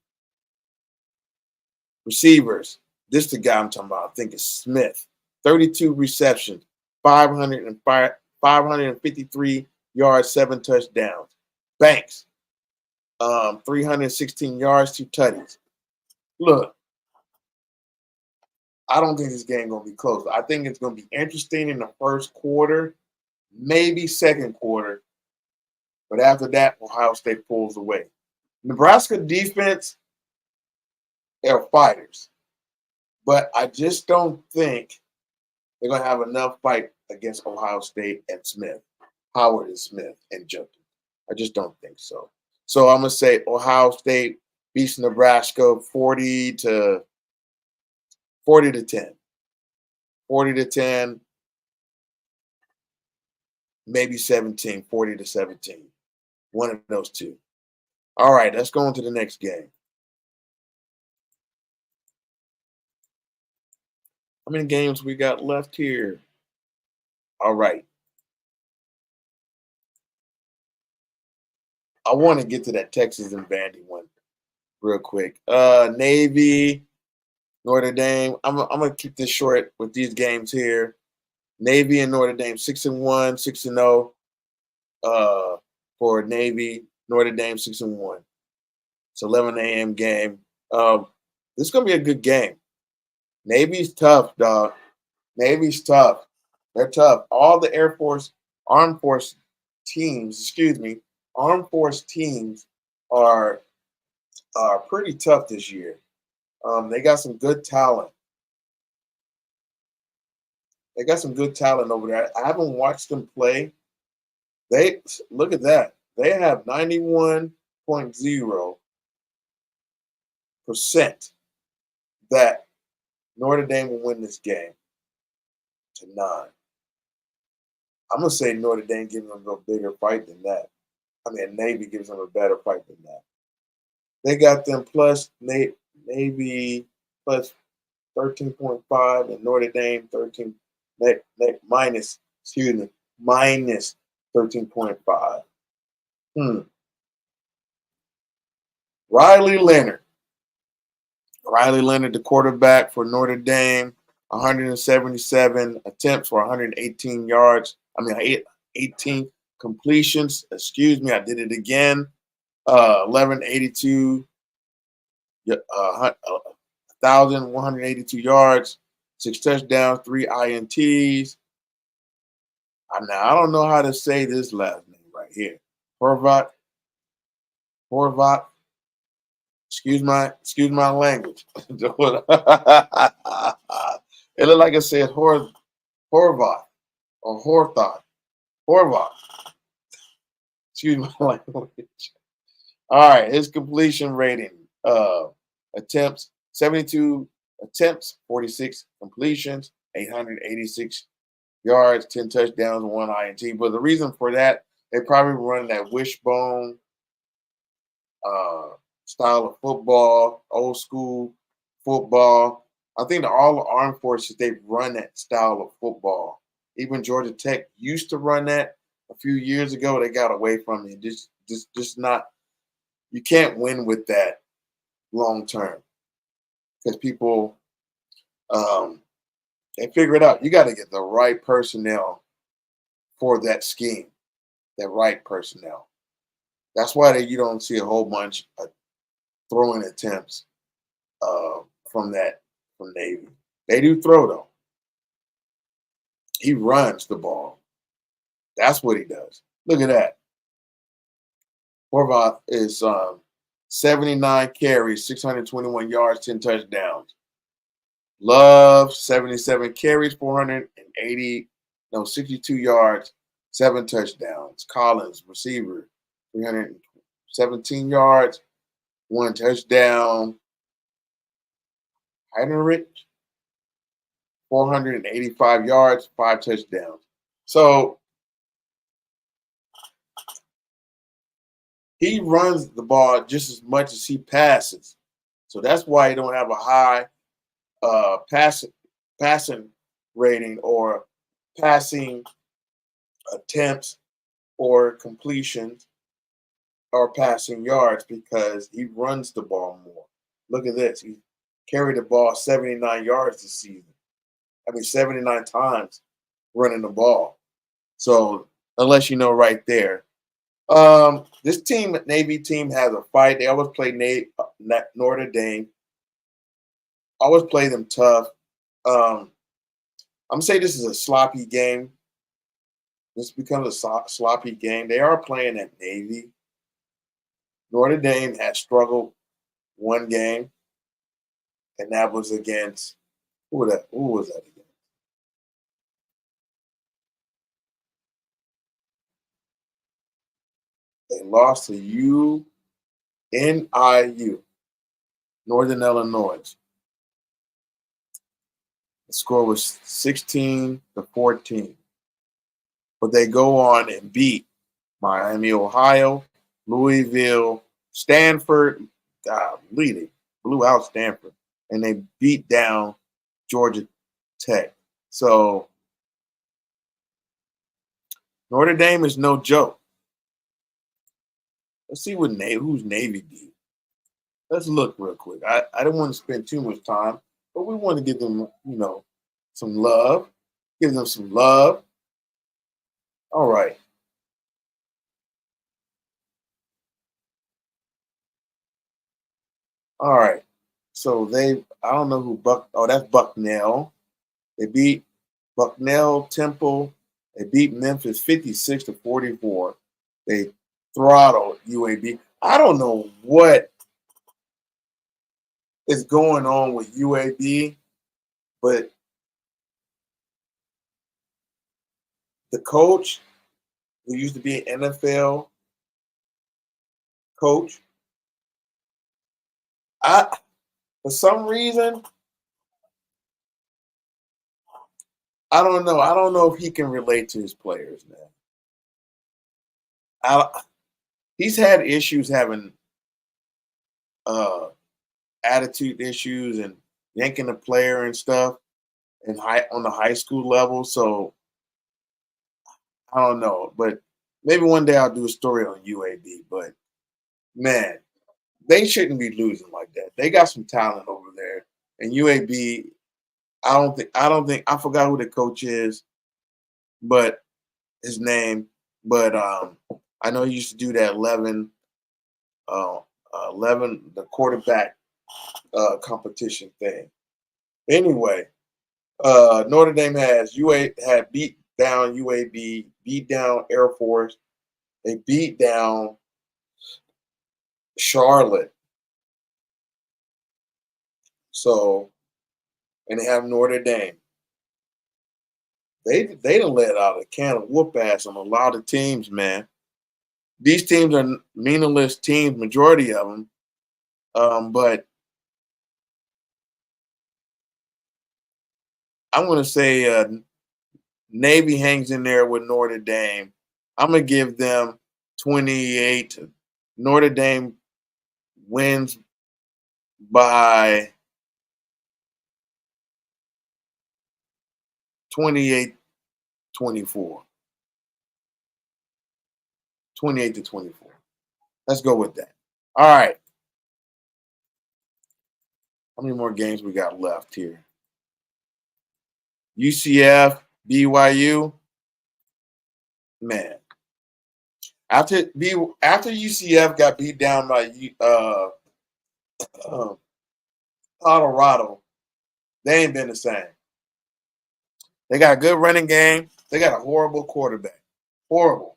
Receivers. This is the guy I'm talking about. I think it's Smith. 32 receptions, 553 yards, 7 touchdowns. Banks, 316 yards, 2 tutties. Look, I don't think this game going to be close. I think it's going to be interesting in the first quarter, maybe second quarter. But after that, Ohio State pulls away. Nebraska defense, they're fighters. But I just don't think they're going to have enough fight against Ohio State and Smith, Howard and Smith and Judkins. I just don't think so. So I'm going to say Ohio State beats Nebraska 40 to 10. 40 to 10, maybe 17, 40 to 17. One of those two. All right, let's go on to the next game. How many games we got left here? All right. I want to get to that Texas and Vandy one real quick. Navy, Notre Dame. I'm gonna keep this short with these games here. Navy and Notre Dame 6-1, 6-0. For Navy, Notre Dame 6-1. It's 11 a.m. game. This is gonna be a good game. Navy's tough, dog. Navy's tough. They're tough. All the Armed Force teams are pretty tough this year. They got some good talent. They got some good talent over there. I haven't watched them play. They look at that. They have 91.0% that Notre Dame will win this game to 9. I'm gonna say Notre Dame gives them a bigger fight than that. I mean, Navy gives them a better fight than that. They got them plus Navy plus 13.5 and Notre Dame minus 13.5. Riley Leonard, the quarterback for Notre Dame, 177 attempts for 118 yards. 18 completions. Excuse me, I did it again. 1,182, 1,182 yards, 6 touchdowns, 3 INTs. Now I don't know how to say this last name right here. Horvat. Excuse my language. It looked like I said Horvat or Horvath. Excuse my language. All right, his completion rating, attempts 72 attempts, 46 completions, 886 yards, 10 touchdowns, and 1 INT. But the reason for that, they probably run that wishbone uh, style of football, old school football. I think all the armed forces they've run that style of football. Even Georgia Tech used to run that a few years ago. They got away from it. Just not. You can't win with that long term because people they figure it out. You got to get the right personnel for that scheme, that right personnel. That's why you don't see a whole bunch of throwing attempts from Navy. They do throw though. He runs the ball. That's what he does. Look at that. Horvath is 79 carries, 621 yards, 10 touchdowns. Love 77 carries, 480, no 62 yards, 7 touchdowns. Collins receiver, 317 yards, 1 touchdown. Heinrich 485 yards, 5 touchdowns. So he runs the ball just as much as he passes. So that's why he don't have a high passing rating or passing attempts or completions or passing yards because he runs the ball more. Look at this. He carried the ball 79 yards this season. 79 times running the ball. So unless you know right there. This team, Navy team, has a fight. They always play Notre Dame. Always play them tough. I'm gonna say this is a sloppy game. This becomes a sloppy game. They are playing at Navy. Notre Dame has struggled one game, and that was against who was that against? They lost to UNIU, Northern Illinois. The score was 16-14. But they go on and beat Miami, Ohio, Louisville, Stanford. They blew out Stanford, and they beat down Georgia Tech. So Notre Dame is no joke. Let's see who's Navy beat. Let's look real quick. I don't want to spend too much time, but we want to give them, some love. Give them some love. All right. All right. So I don't know who that's Bucknell. They beat Bucknell Temple. They beat Memphis 56-44. They throttled UAB. I don't know what is going on with UAB, but the coach who used to be an NFL coach, for some reason, I don't know. I don't know if he can relate to his players now. He's had issues having uh, attitude issues and yanking a player and stuff on the high school level. So I don't know, but maybe one day I'll do a story on UAB. But man, they shouldn't be losing like that. They got some talent over there, and UAB. I don't think I forgot who the coach is, but his name. But I know he used to do that 11 the quarterback competition thing. Anyway, Notre Dame had beat down UAB, beat down Air Force. They beat down Charlotte. So, and they have Notre Dame. they done let out a can of whoop ass on a lot of teams, man. These teams are meaningless teams, majority of them. But I'm gonna say Navy hangs in there with Notre Dame. I'm gonna give them 28. Notre Dame wins by 28-24. 28-24. Let's go with that. All right. How many more games we got left here? UCF, BYU. Man, after UCF got beat down by uh, Colorado, they ain't been the same. They got a good running game. They got a horrible quarterback. Horrible.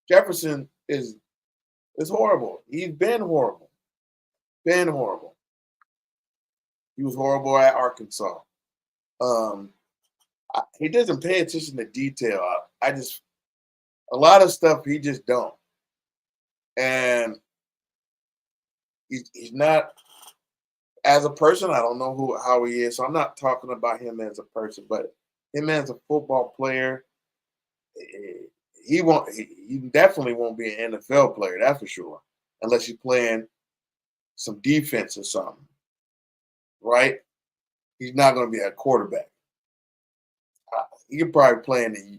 Jefferson is horrible. He's been horrible. Been horrible. He was horrible at Arkansas. He doesn't pay attention to detail. I just a lot of stuff he just don't, and he's not as a person. I don't know how he is, so I'm not talking about him as a person, but him as a football player, he won't. He definitely won't be an NFL player. That's for sure, unless you're playing some defense or something, right? He's not going to be a quarterback. He could probably play in the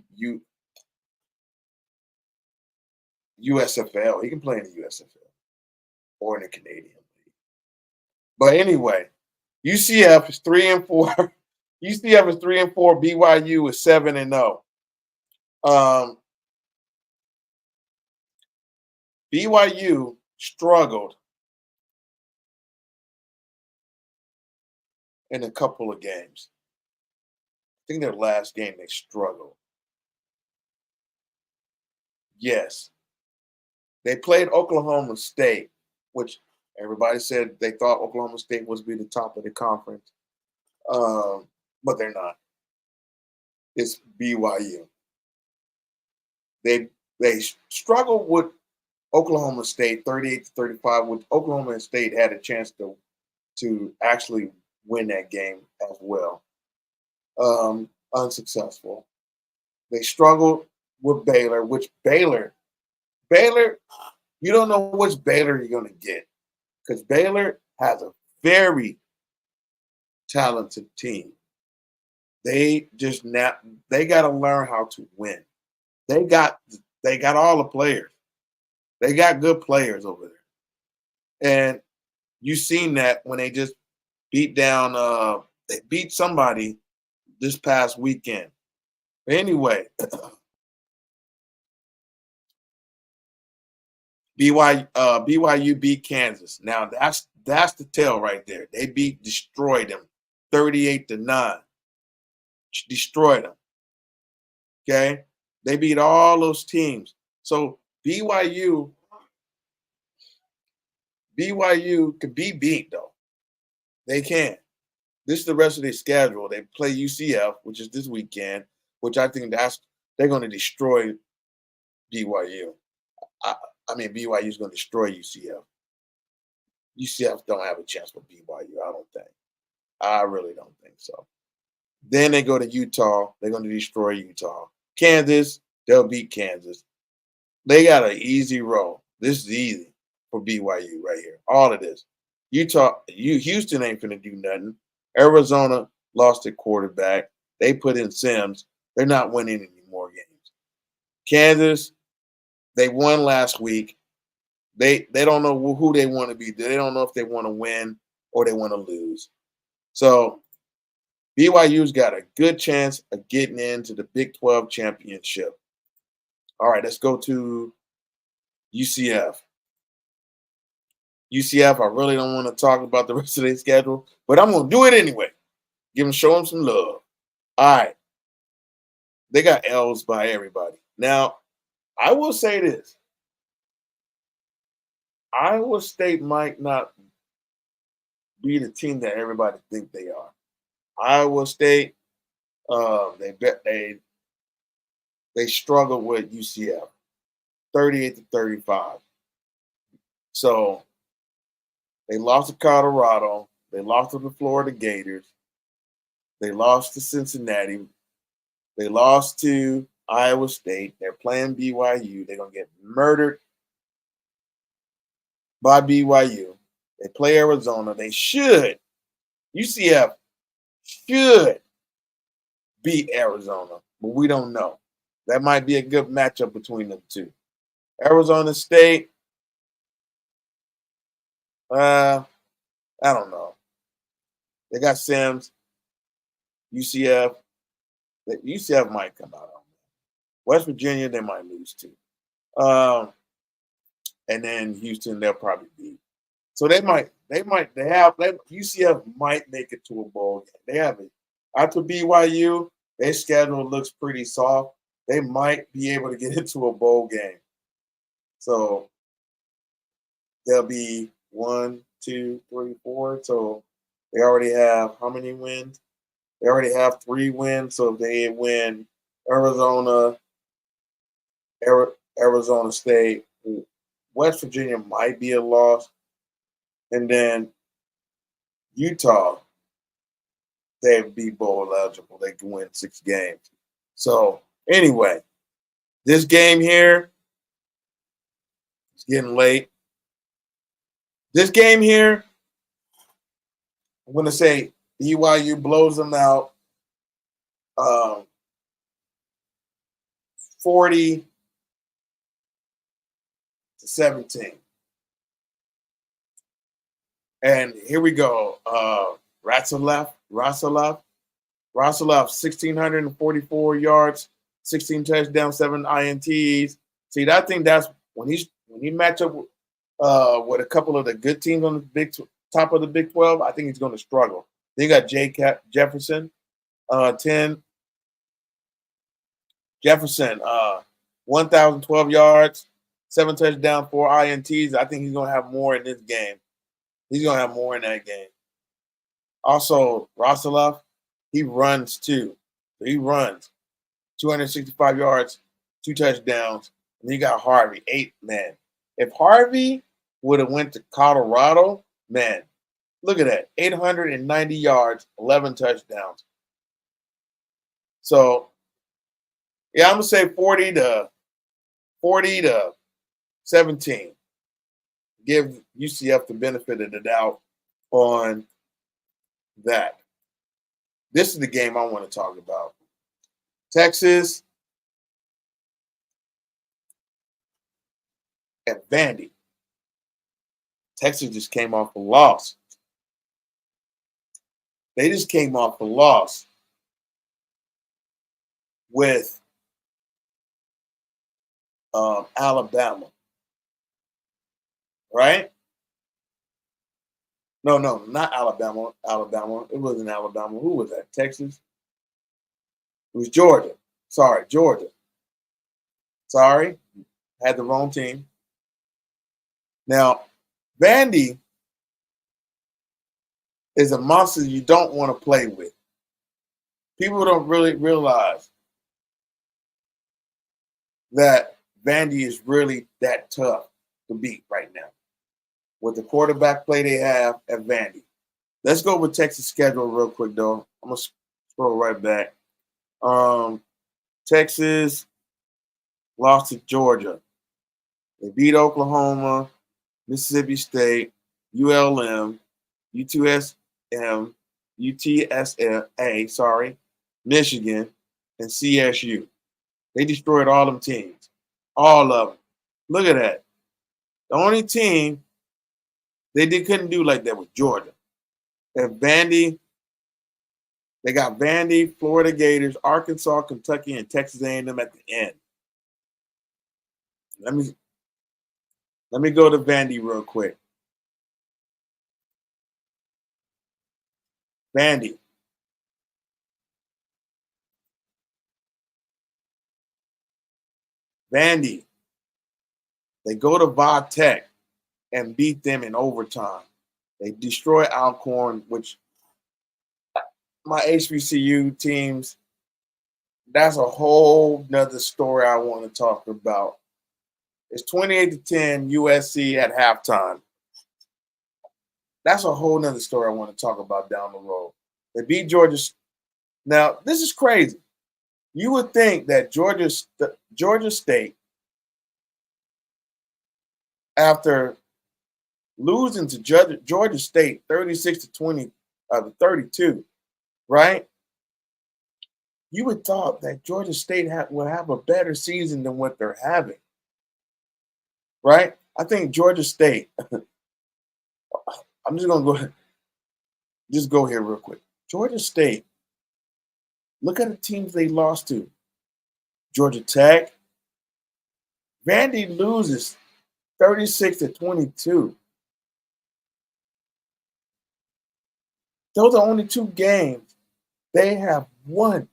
USFL. He can play in the USFL or in the Canadian League. But anyway, UCF is 3-4. UCF is 3-4. BYU is 7-0. BYU struggled in a couple of games. I think their last game they struggled. Yes. They played Oklahoma State, which everybody said they thought Oklahoma State was be the top of the conference. But they're not. It's BYU. They struggled with Oklahoma State 38-35, which Oklahoma State had a chance to actually win that game as well. Unsuccessful. They struggled with Baylor, which Baylor, you don't know which Baylor you're going to get because Baylor has a very talented team. They just they got to learn how to win. They got all the players. They got good players over there, and you've seen that when they just beat down. They beat somebody this past weekend. But anyway, BYU beat Kansas. Now that's the tell right there. They destroyed them 38-9. Destroyed them. Okay? They beat all those teams. So BYU could be beat though. They can. This is the rest of their schedule. They play UCF, which is this weekend, which I think they're going to destroy BYU. I mean, BYU is going to destroy UCF. UCF don't have a chance with BYU, I don't think. I really don't think so. Then they go to Utah. They're going to destroy Utah. Kansas, they'll beat Kansas. They got an easy roll. This is easy for BYU right here. All of this. Houston ain't going to do nothing. Arizona lost their quarterback. They put in Sims. They're not winning any more games. Kansas, they won last week. They don't know who they want to be. They don't know if they want to win or they want to lose. So BYU's got a good chance of getting into the Big 12 championship. All right, let's go to UCF. UCF, I really don't want to talk about the rest of their schedule, but I'm going to do it anyway. Show them some love. All right. They got L's by everybody. Now, I will say this. Iowa State might not be the team that everybody think they are. Iowa State, they struggled with UCF, 38-35. So they lost to Colorado. They lost to the Florida Gators. They lost to Cincinnati. They lost to Iowa State. They're playing BYU. They're going to get murdered by BYU. They play Arizona. They should. UCF should beat Arizona, but we don't know. That might be a good matchup between them two. Arizona State, I don't know. They got Sims, UCF. UCF might come out on that. West Virginia, they might lose to. And then Houston, they'll probably beat. So UCF might make it to a bowl game. They have it. After BYU, their schedule looks pretty soft. They might be able to get into a bowl game. So they'll be 1, 2, 3, 4. So they already have how many wins? They already have 3 wins. So if they win Arizona State, West Virginia might be a loss. And then Utah, they'd be bowl eligible. They can win 6 games. So anyway, this game here, it's getting late. This game here, I'm going to say BYU blows them out 40-17. And here we go. Ratzlaff, 1,644 yards, 16 touchdowns, 7 INTs. See, I think that's when he match up with a couple of the good teams on the top of the Big 12. I think he's going to struggle. They got Jefferson, 10. Jefferson, 1,012 yards, 7 touchdowns, 4 INTs. I think he's going to have more in this game. He's going to have more in that game. Also, Ratzlaff, he runs too. He runs 265 yards, 2 touchdowns. And you got Harvey, 8 man. If Harvey would have went to Colorado, man, look at that, 890 yards, 11 touchdowns. So, yeah, I'm gonna say 40-17. Give UCF the benefit of the doubt on that. This is the game I want to talk about. Texas at Vandy. Texas just came off a loss. They just came off a loss with Alabama. Right? No, not Alabama. It wasn't Alabama. Who was that? Texas? It was Georgia. Sorry, Georgia. Sorry. Had the wrong team. Now, Vandy is a monster you don't want to play with. People don't really realize that Vandy is really that tough to beat right now with the quarterback play they have at Vandy. Let's go with Texas' schedule real quick, though. I'm going to scroll right back. Texas lost to Georgia. They beat Oklahoma, Mississippi State, ULM, UTSA, Michigan, and CSU. They destroyed all them teams. All of them. Look at that. The only team they couldn't do like that was Georgia. And Vandy, they got Vandy, Florida Gators, Arkansas, Kentucky, and Texas A&M at the end. Let me go to Vandy real quick. Vandy. They go to Va Tech and beat them in overtime. They destroy Alcorn, which my HBCU teams, that's a whole nother story I want to talk about. It's 28-10 USC at halftime. That's a whole nother story I want to talk about down the road. They beat Georgia. Now, this is crazy. You would think that Georgia State, after losing to Georgia State 36-20 32, right? You would thought that Georgia State would have a better season than what they're having, right? I think Georgia State. I'm just gonna go here real quick. Georgia State. Look at the teams they lost to. Georgia Tech. Vandy loses 36-22. Those are only two games they have won.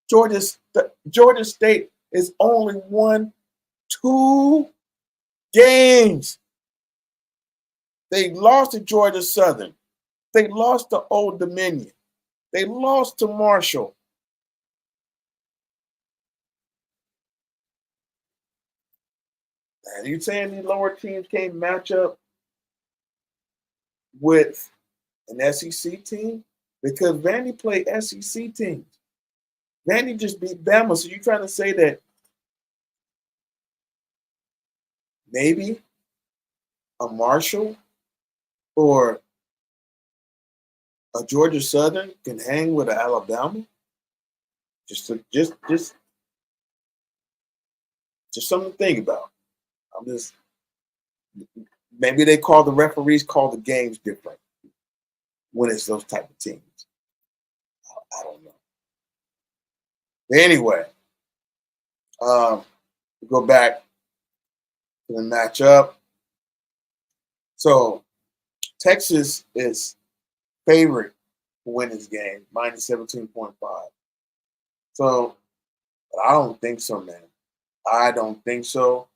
Georgia State is only won 2 games. They lost to Georgia Southern. They lost to Old Dominion. They lost to Marshall. And you saying these lower teams can't match up with an SEC team? Because Vandy played SEC teams. Vandy just beat Bama. So you're trying to say that maybe a Marshall or a Georgia Southern can hang with an Alabama? Just something to think about. Maybe they call the referees call the games different when it's those type of teams. I don't know. Anyway, we go back to the matchup. So Texas is favorite to win this game, minus 17.5. So, but I don't think so, man. I don't think so.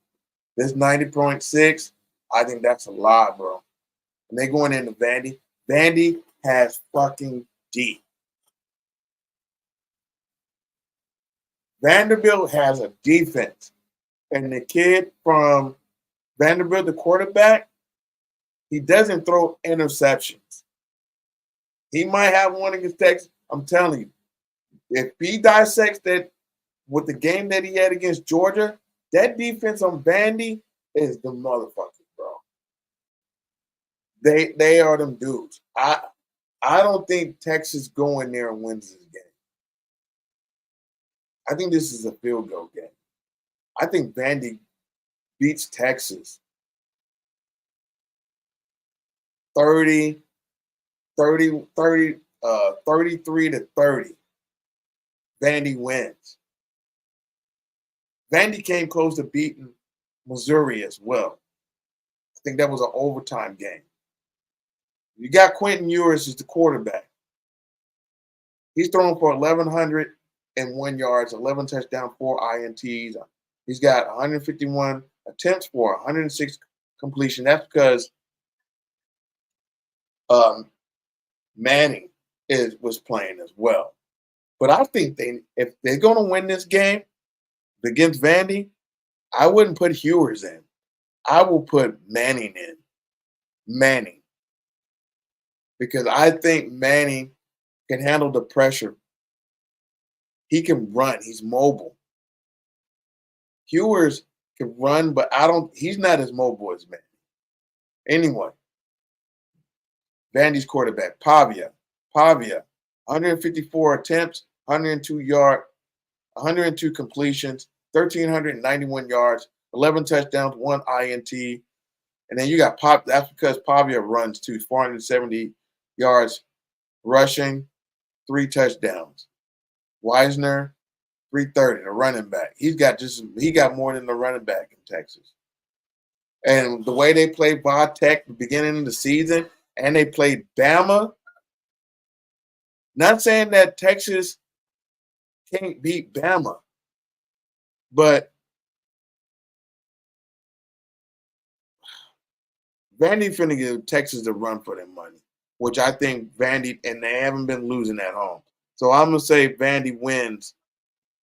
This 90.6, I think that's a lie, bro. And they going into Vandy. Vandy has fucking deep. Vanderbilt has a defense. And the kid from Vanderbilt, the quarterback, he doesn't throw interceptions. He might have one against Texas. I'm telling you, if he dissects that with the game that he had against Georgia, that defense on Vandy is the motherfuckers, bro. They are them dudes. I don't think Texas go in there and wins this game. I think this is a field goal game. I think Vandy beats Texas 33 to 30. Vandy wins. Vandy came close to beating Missouri as well. I think that was an overtime game. You got Quentin Ewers as the quarterback. He's throwing for 1,101 yards, 11 touchdowns, 4 INTs. He's got 151 attempts for 106 completion. That's because Manning was playing as well. But I think if they're going to win this game against Vandy, I wouldn't put Ewers in. I will put Manning in. Manning. Because I think Manning can handle the pressure. He can run. He's mobile. Ewers can run, but he's not as mobile as Manning. Anyway, Vandy's quarterback, Pavia, 154 attempts, 102 completions, 1,391 yards, 11 touchdowns, 1 INT. And then you got that's because Pavia runs to 470 yards rushing, 3 touchdowns. Wisner, 330, the running back. He got more than the running back in Texas. And the way they played Va Tech the beginning of the season, and they played Bama. Not saying that Texas can't beat Bama, but Vandy finna give Texas a run for their money, which I think Vandy, and they haven't been losing at home. So I'm going to say Vandy wins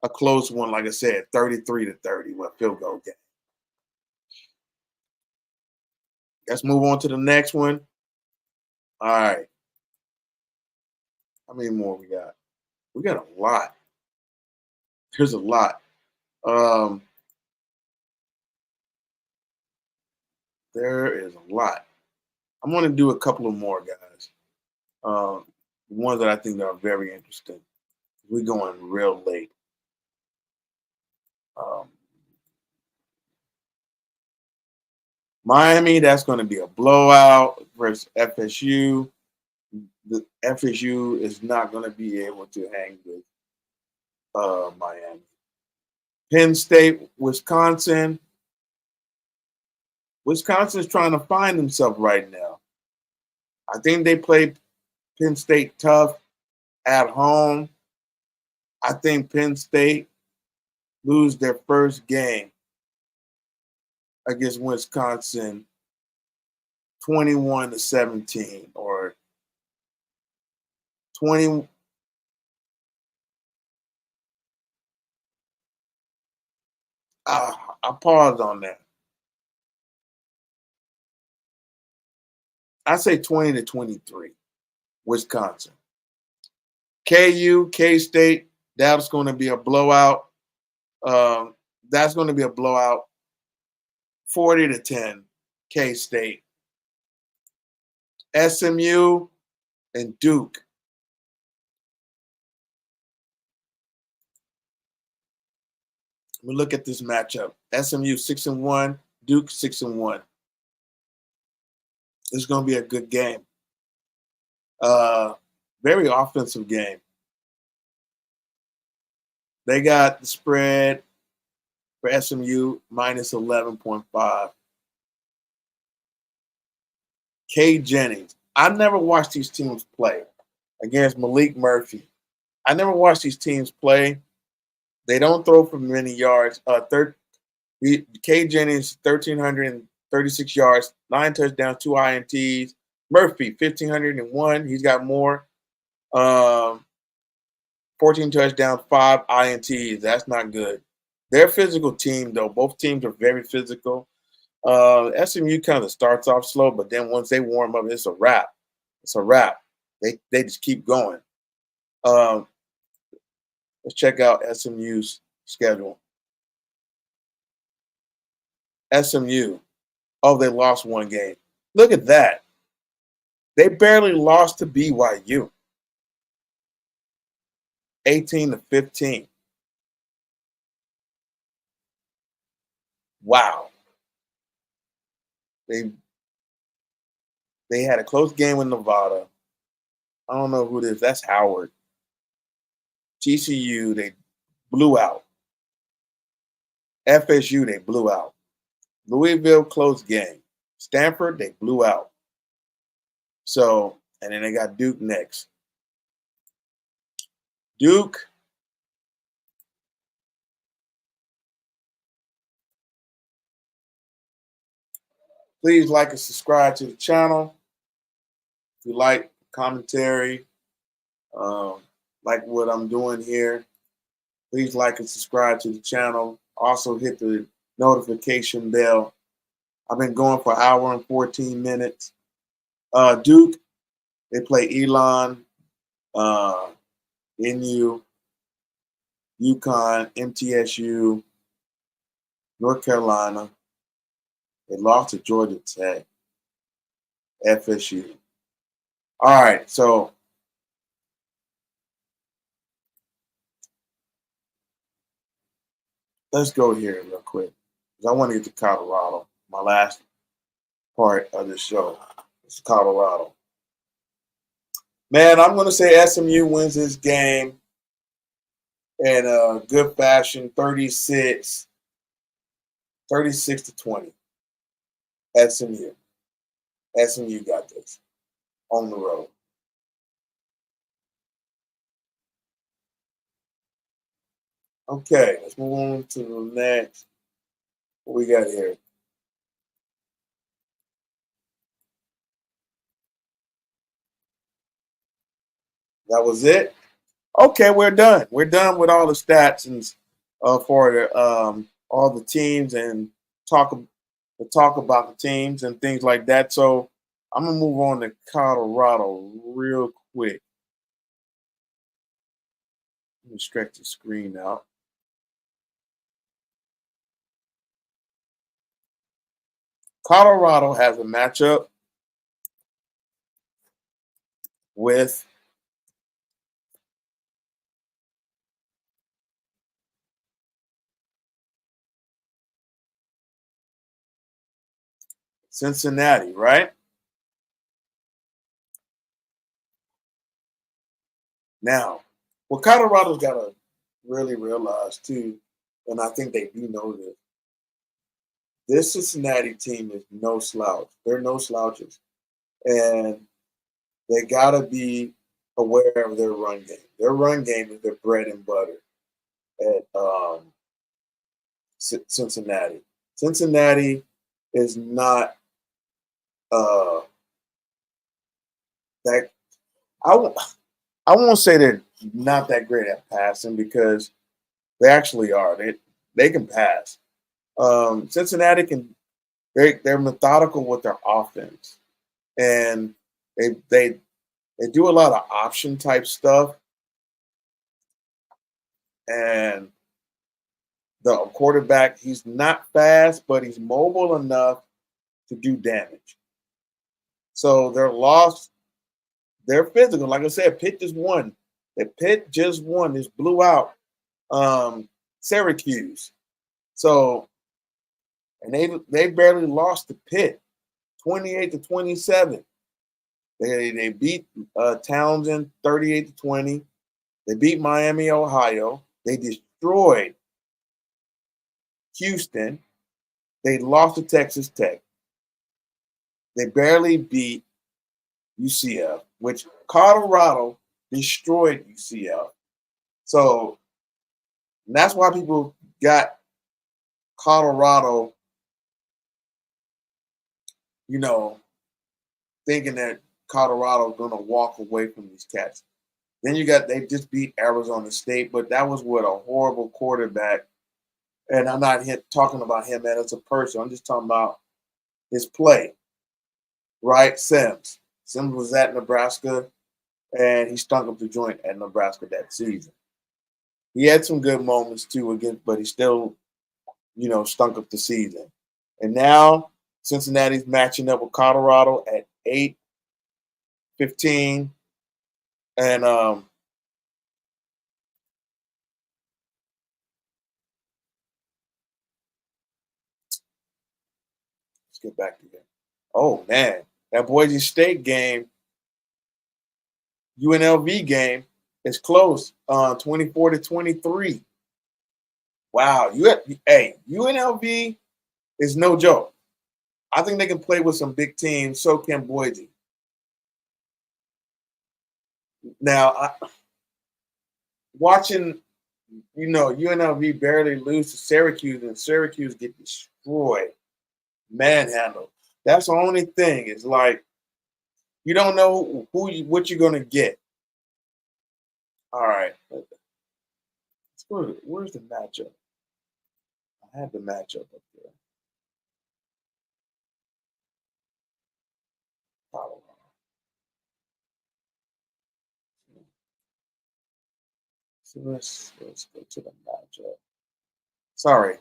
a close one, like I said, 33-30 with field goal game. Let's move on to the next one. All right. How many more we got? We got a lot. There's a lot. There is a lot. I'm going to do a couple of more, guys. Ones that I think are very interesting. We're going real late. Miami, that's going to be a blowout versus FSU. The FSU is not going to be able to hang with Miami. Penn State, Wisconsin. Wisconsin's trying to find himself right now. I think they played Penn State tough at home. I think Penn State lose their first game against Wisconsin 21-17 or 20. I paused on that. I say 20-23, Wisconsin. KU, K-State, that's going to be a blowout. That's going to be a blowout. 40-10, K-State. SMU and Duke. We look at this matchup. SMU 6-1, Duke 6-1. It's going to be a good game. Very offensive game. They got the spread for SMU minus 11.5. Cade Jennings. I never watched these teams play against Malik Murphy. I never watched these teams play. They don't throw for many yards. Cade Jennings, 1,336 yards, 9 touchdowns, 2 INTs. Murphy, 1,501. He's got more. 14 touchdowns, 5 INTs. That's not good. They're a physical team, though. Both teams are very physical. SMU kind of starts off slow, but then once they warm up, it's a wrap. It's a wrap. They just keep going. Let's check out SMU's schedule. SMU. Oh, they lost one game. Look at that. They barely lost to BYU. 18-15. Wow. They had a close game with Nevada. I don't know who it is. That's Howard. TCU, they blew out. FSU, they blew out. Louisville, close game. Stanford, they blew out. So, and then they got Duke next. Duke. Please like and subscribe to the channel. If you like commentary, like what I'm doing here, please like and subscribe to the channel. Also hit the notification bell. I've been going for an hour and 14 minutes. Duke, they play Elon, NU, UConn, MTSU, North Carolina. They lost to Georgia Tech, FSU. All right, so let's go here real quick because I want to get to Colorado. My last part of the show is Colorado. Man, I'm going to say SMU wins this game in a good fashion, 36-20. SMU. SMU got this on the road. Okay, let's move on to the next. What we got here? That was it? Okay, we're done. We're done with all the stats and for all the teams and talk talk about the teams and things like that. So I'm gonna move on to Colorado real quick. Let me stretch the screen out. Colorado has a matchup with Cincinnati, right? Now, what Colorado's got to really realize too, and I think they do know this Cincinnati team is no slouch. They're no slouches. And they got to be aware of their run game. Their run game is their bread and butter at Cincinnati. Cincinnati is not uh, that. I won't, I won't say they're not that great at passing because they actually are. They can pass. Cincinnati can. They're methodical with their offense, and they they do a lot of option type stuff. And the quarterback, he's not fast, but he's mobile enough to do damage. So they're lost. They're physical. Like I said, Pitt just won. Pitt just won. Just blew out Syracuse. So and they barely lost to Pitt, 28-27. They beat Townsend 38-20. They beat Miami, Ohio. They destroyed Houston. They lost to Texas Tech. They barely beat UCF, which Colorado destroyed UCF. So that's why people got Colorado, you know, thinking that Colorado's going to walk away from these cats. Then they just beat Arizona State, but that was with a horrible quarterback. And I'm not talking about him as a person. I'm just talking about his play, right? Sims. Sims was at Nebraska, and he stunk up the joint at Nebraska that season. He had some good moments too again, but he still, stunk up the season. And now Cincinnati's matching up with Colorado at 8-15. And let's get back to that. Oh man, that Boise State game, UNLV game, is close, 24-23. Wow, UNLV is no joke. I think they can play with some big teams. So can Boise. Now, watching, UNLV barely lose to Syracuse and Syracuse get destroyed, manhandled. That's the only thing. It's like you don't know what you're gonna get. All right, where's the matchup? I had the matchup up there. Colorado. So let's go to the matchup. Sorry.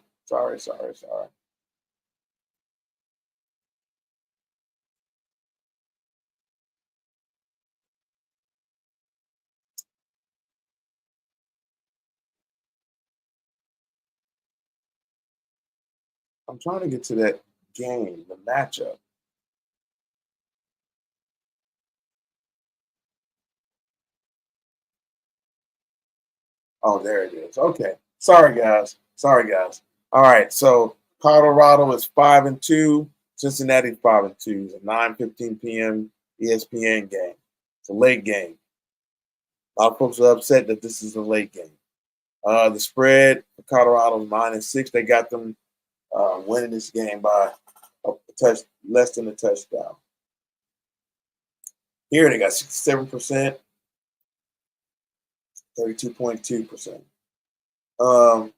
I'm trying to get to that game, the matchup. Oh, there it is. Okay. Sorry, guys. All right. So Colorado is 5-2. Cincinnati 5-2. It's a 9:15 p.m. ESPN game. It's a late game. A lot of folks are upset that this is a late game. The spread for Colorado is -6. They got them winning this game by less than a touchdown. Here they got 67%. 32.2%. Um,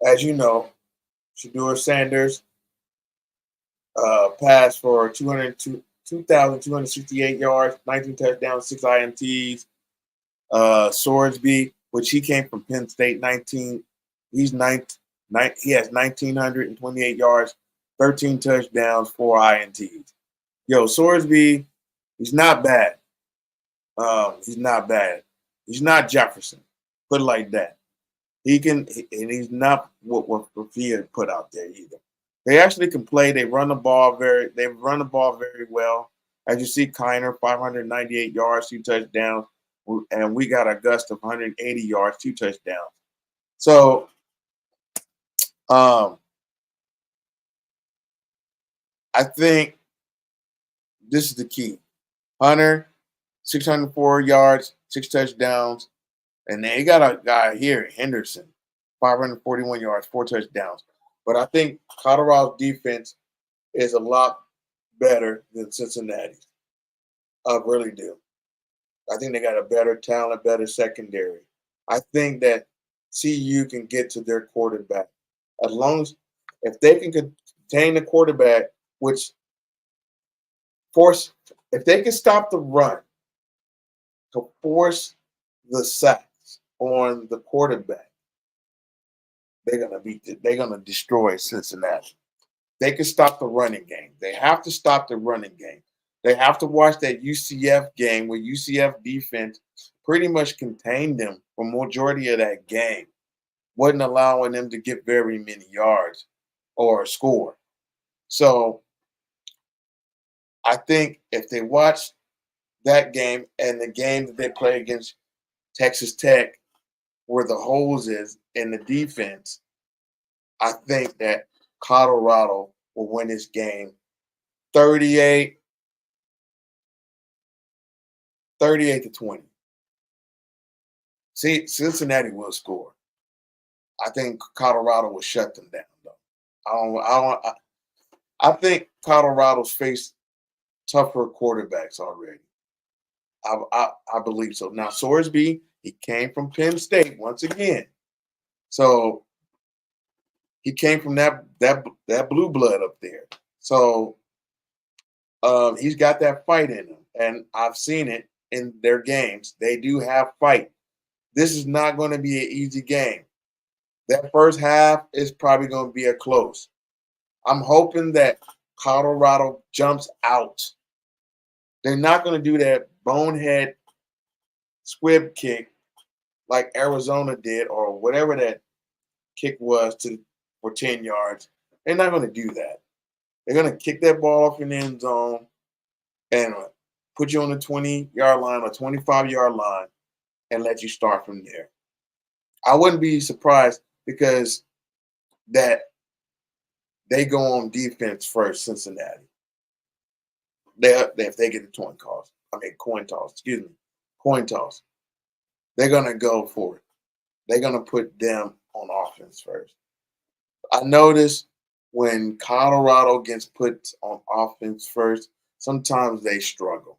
as you know, Shedeur Sanders passed for 2,268 yards, 19 touchdowns, 6 INTs. Sorsby, which he came from Penn State, 19. He's he has 1,928 yards, 13 touchdowns, 4 INTs. Yo, Sorsby, he's not bad. He's not bad. He's not Jefferson. Put it like that. He can, and he's not what Rafinha put out there either. They actually can play. They run the ball very well. As you see, Kiner, 598 yards, 2 touchdowns, and we got Augusta, 180 yards, 2 touchdowns. So, I think this is the key. Hunter, 604 yards, 6 touchdowns, and they got a guy here, Henderson, 541 yards, 4 touchdowns. But I think Colorado's defense is a lot better than Cincinnati's. I really do. I think they got a better talent, better secondary. I think that CU can get to their quarterback. As long as if they can contain the quarterback, which if they can stop the run to force the sacks on the quarterback, they're gonna destroy Cincinnati. They can stop the running game. They have to stop the running game. They have to watch that UCF game where UCF defense pretty much contained them for majority of that game. Wasn't allowing them to get very many yards or score. So I think if they watch that game and the game that they play against Texas Tech, where the holes is in the defense, I think that Colorado will win this game 38 to 20. See, Cincinnati will score. I think Colorado will shut them down, though. I think Colorado's faced tougher quarterbacks already. I believe so. Now, Sorsby, he came from Penn State once again. So he came from that blue blood up there. So he's got that fight in him. And I've seen it in their games. They do have fight. This is not going to be an easy game. That first half is probably going to be a close. I'm hoping that Colorado jumps out. They're not going to do that bonehead squib kick like Arizona did or whatever that kick was for 10 yards. They're not going to do that. They're going to kick that ball off in the end zone and put you on the 20-yard line or 25-yard line and let you start from there. I wouldn't be surprised because that they go on defense first, Cincinnati. If they get a coin toss. They're going to go for it. They're going to put them on offense first. I noticed when Colorado gets put on offense first, sometimes they struggle.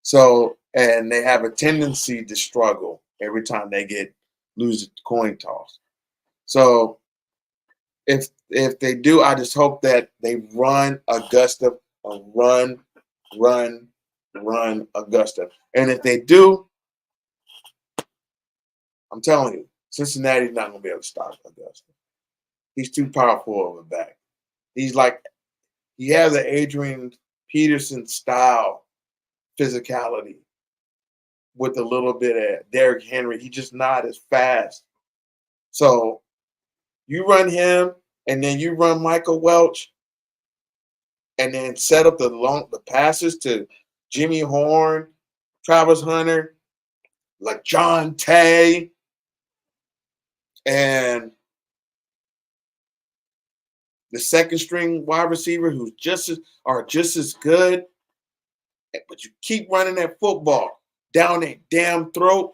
So, and they have a tendency to struggle every time they lose the coin toss. So, if they do, I just hope that they run Augusta, run Augusta. And if they do, I'm telling you, Cincinnati's not going to be able to stop Augusta. He's too powerful of a back. He has an Adrian Peterson style physicality with a little bit of Derrick Henry. He's just not as fast. So you run him, and then you run Michael Welch, and then set up the passes to Jimmy Horn, Travis Hunter, like John Tay, and the second string wide receiver who's just as good, but you keep running that football down that damn throat.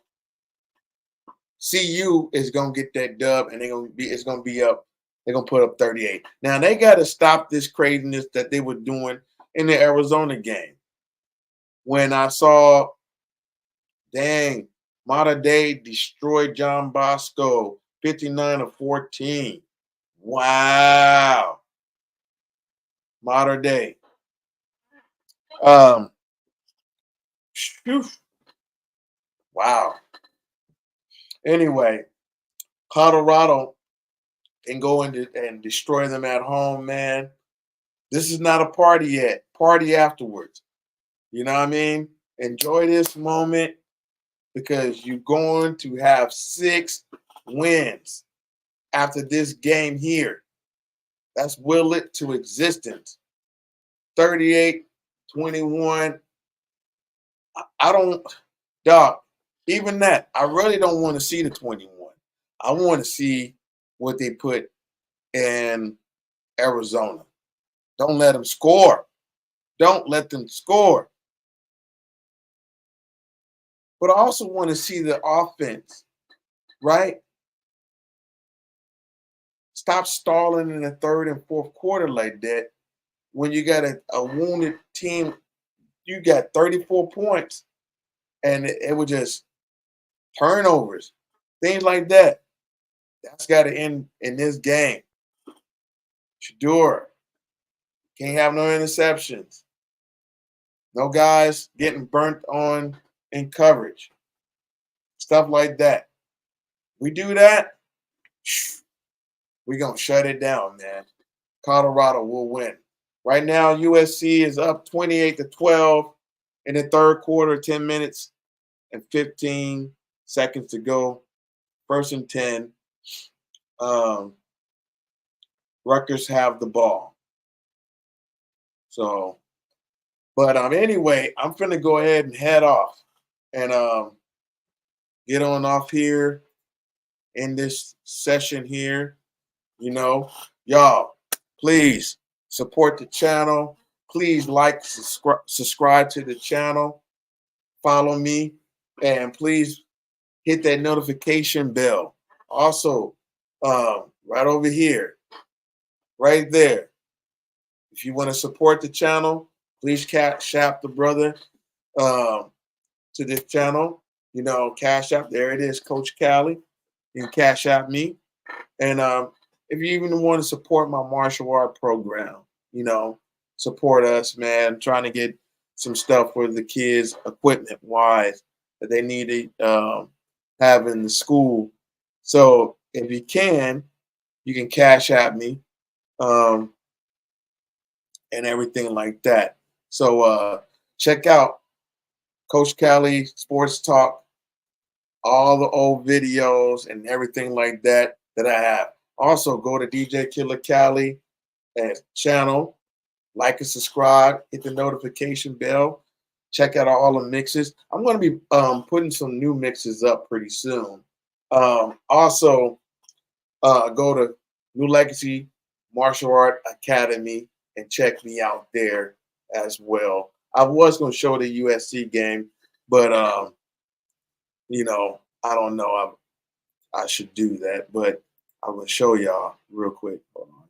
CU is gonna get that dub, and it's gonna be up. They're gonna put up 38. Now they got to stop this craziness that they were doing in the Arizona game. When I saw Dang. Mater Dei destroyed John Bosco 59-14. Wow. Mater Dei. Phew. Wow. Anyway, Colorado can go and destroy them at home, man. This is not a party yet. Party afterwards. You know what I mean? Enjoy this moment because you're going to have 6 wins after this game here. That's will it to existence. 38-21. I don't, dog, even that, I really don't want to see the 21. I want to see what they put in Arizona. Don't let them score. Don't let them score. But I also want to see the offense, right? Stop stalling in the third and fourth quarter like that. When you got a wounded team, you got 34 points, and it was just turnovers, things like that. That's got to end in this game. Shedeur can't have no interceptions. No guys getting burnt on in coverage. Stuff like that. We do that, we're going to shut it down, man. Colorado will win. Right now, USC is up 28-12 in the third quarter, 10 minutes and 15 seconds to go. First and 10. Rutgers have the ball. So, but anyway, I'm finna go ahead and head off and get on off here in this session here. You know, y'all, please support the channel. Please like, subscribe to the channel, follow me, and please hit that notification bell. Also, right over here, right there. If you want to support the channel, please cash app the brother to this channel. You know, cash app, there it is, Coach Cali. You can cash app me. And if you even want to support my martial art program, you know, support us, man. I'm trying to get some stuff for the kids, equipment wise, that they need to have in the school. So if you can cash at me and everything like that. So check out Coach Cali Sports Talk, all the old videos and everything like that I have. Also, go to DJ Killer Cali channel, like and subscribe, hit the notification bell, check out all the mixes. I'm going to be putting some new mixes up pretty soon. Also, go to New Legacy Martial Art Academy and check me out there as well. I was going to show the USC game, but you know, I don't know. I should do that, but I'm going to show y'all real quick. Hold on.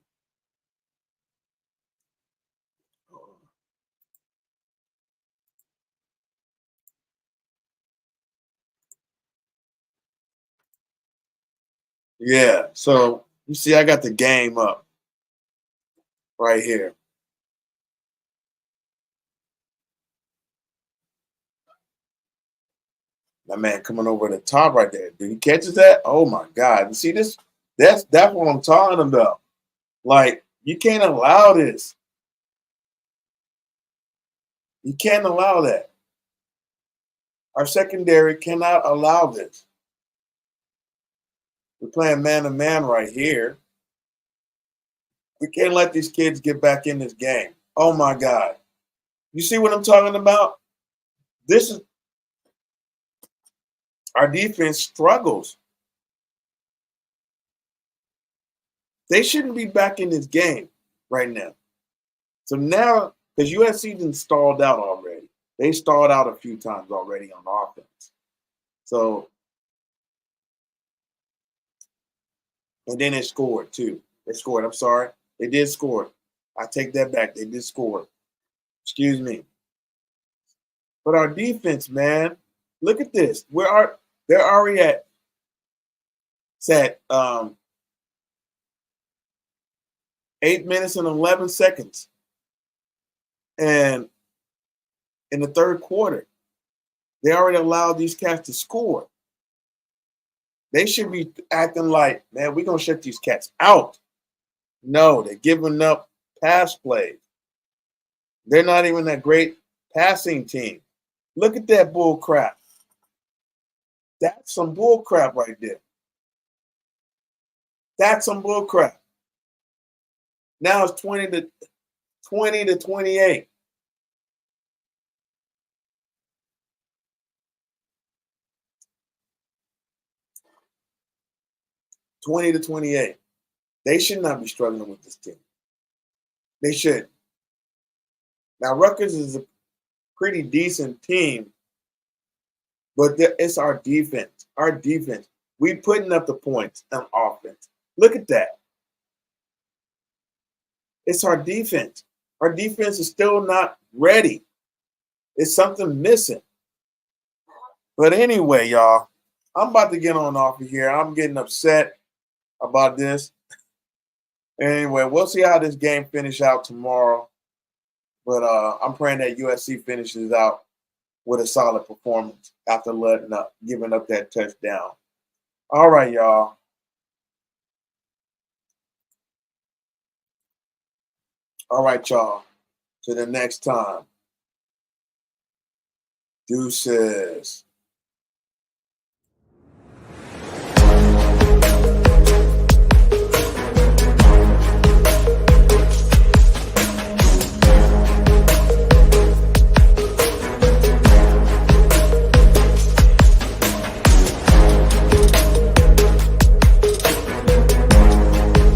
Yeah, so you see, I got the game up right here. My man coming over the top right there. Did he catches that? Oh my God. You see this? That's what I'm talking about. Like, you can't allow this. You can't allow that. Our secondary cannot allow this. We're playing man to man right here. We can't let these kids get back in this game. Oh my God. You see what I'm talking about? This is our defense struggles. They shouldn't be back in this game right now. So now, because USC done stalled out already. They stalled out a few times already on offense. So, and then they scored too. They scored. I'm sorry. They did score. I take that back. They did score. Excuse me. But our defense, man, Look at this. They're already at 8 minutes and 11 seconds. And in the third quarter, they already allowed these cats to score. They should be acting like, man, we're going to shut these cats out. No, they're giving up pass plays. They're not even a great passing team. Look at that bull crap. That's some bull crap right there. That's some bull crap. Now it's 20 to 28. They should not be struggling with this team. They should. Now, Rutgers is a pretty decent team, but it's our defense. Our defense. We putting up the points on offense. Look at that. It's our defense. Our defense is still not ready. It's something missing. But anyway, y'all, I'm about to get on off of here. I'm getting upset about this. Anyway, we'll see how this game finish out tomorrow. But I'm praying that USC finishes out with a solid performance after giving up that touchdown. All right, y'all. All right, y'all. Till the next time. Deuces.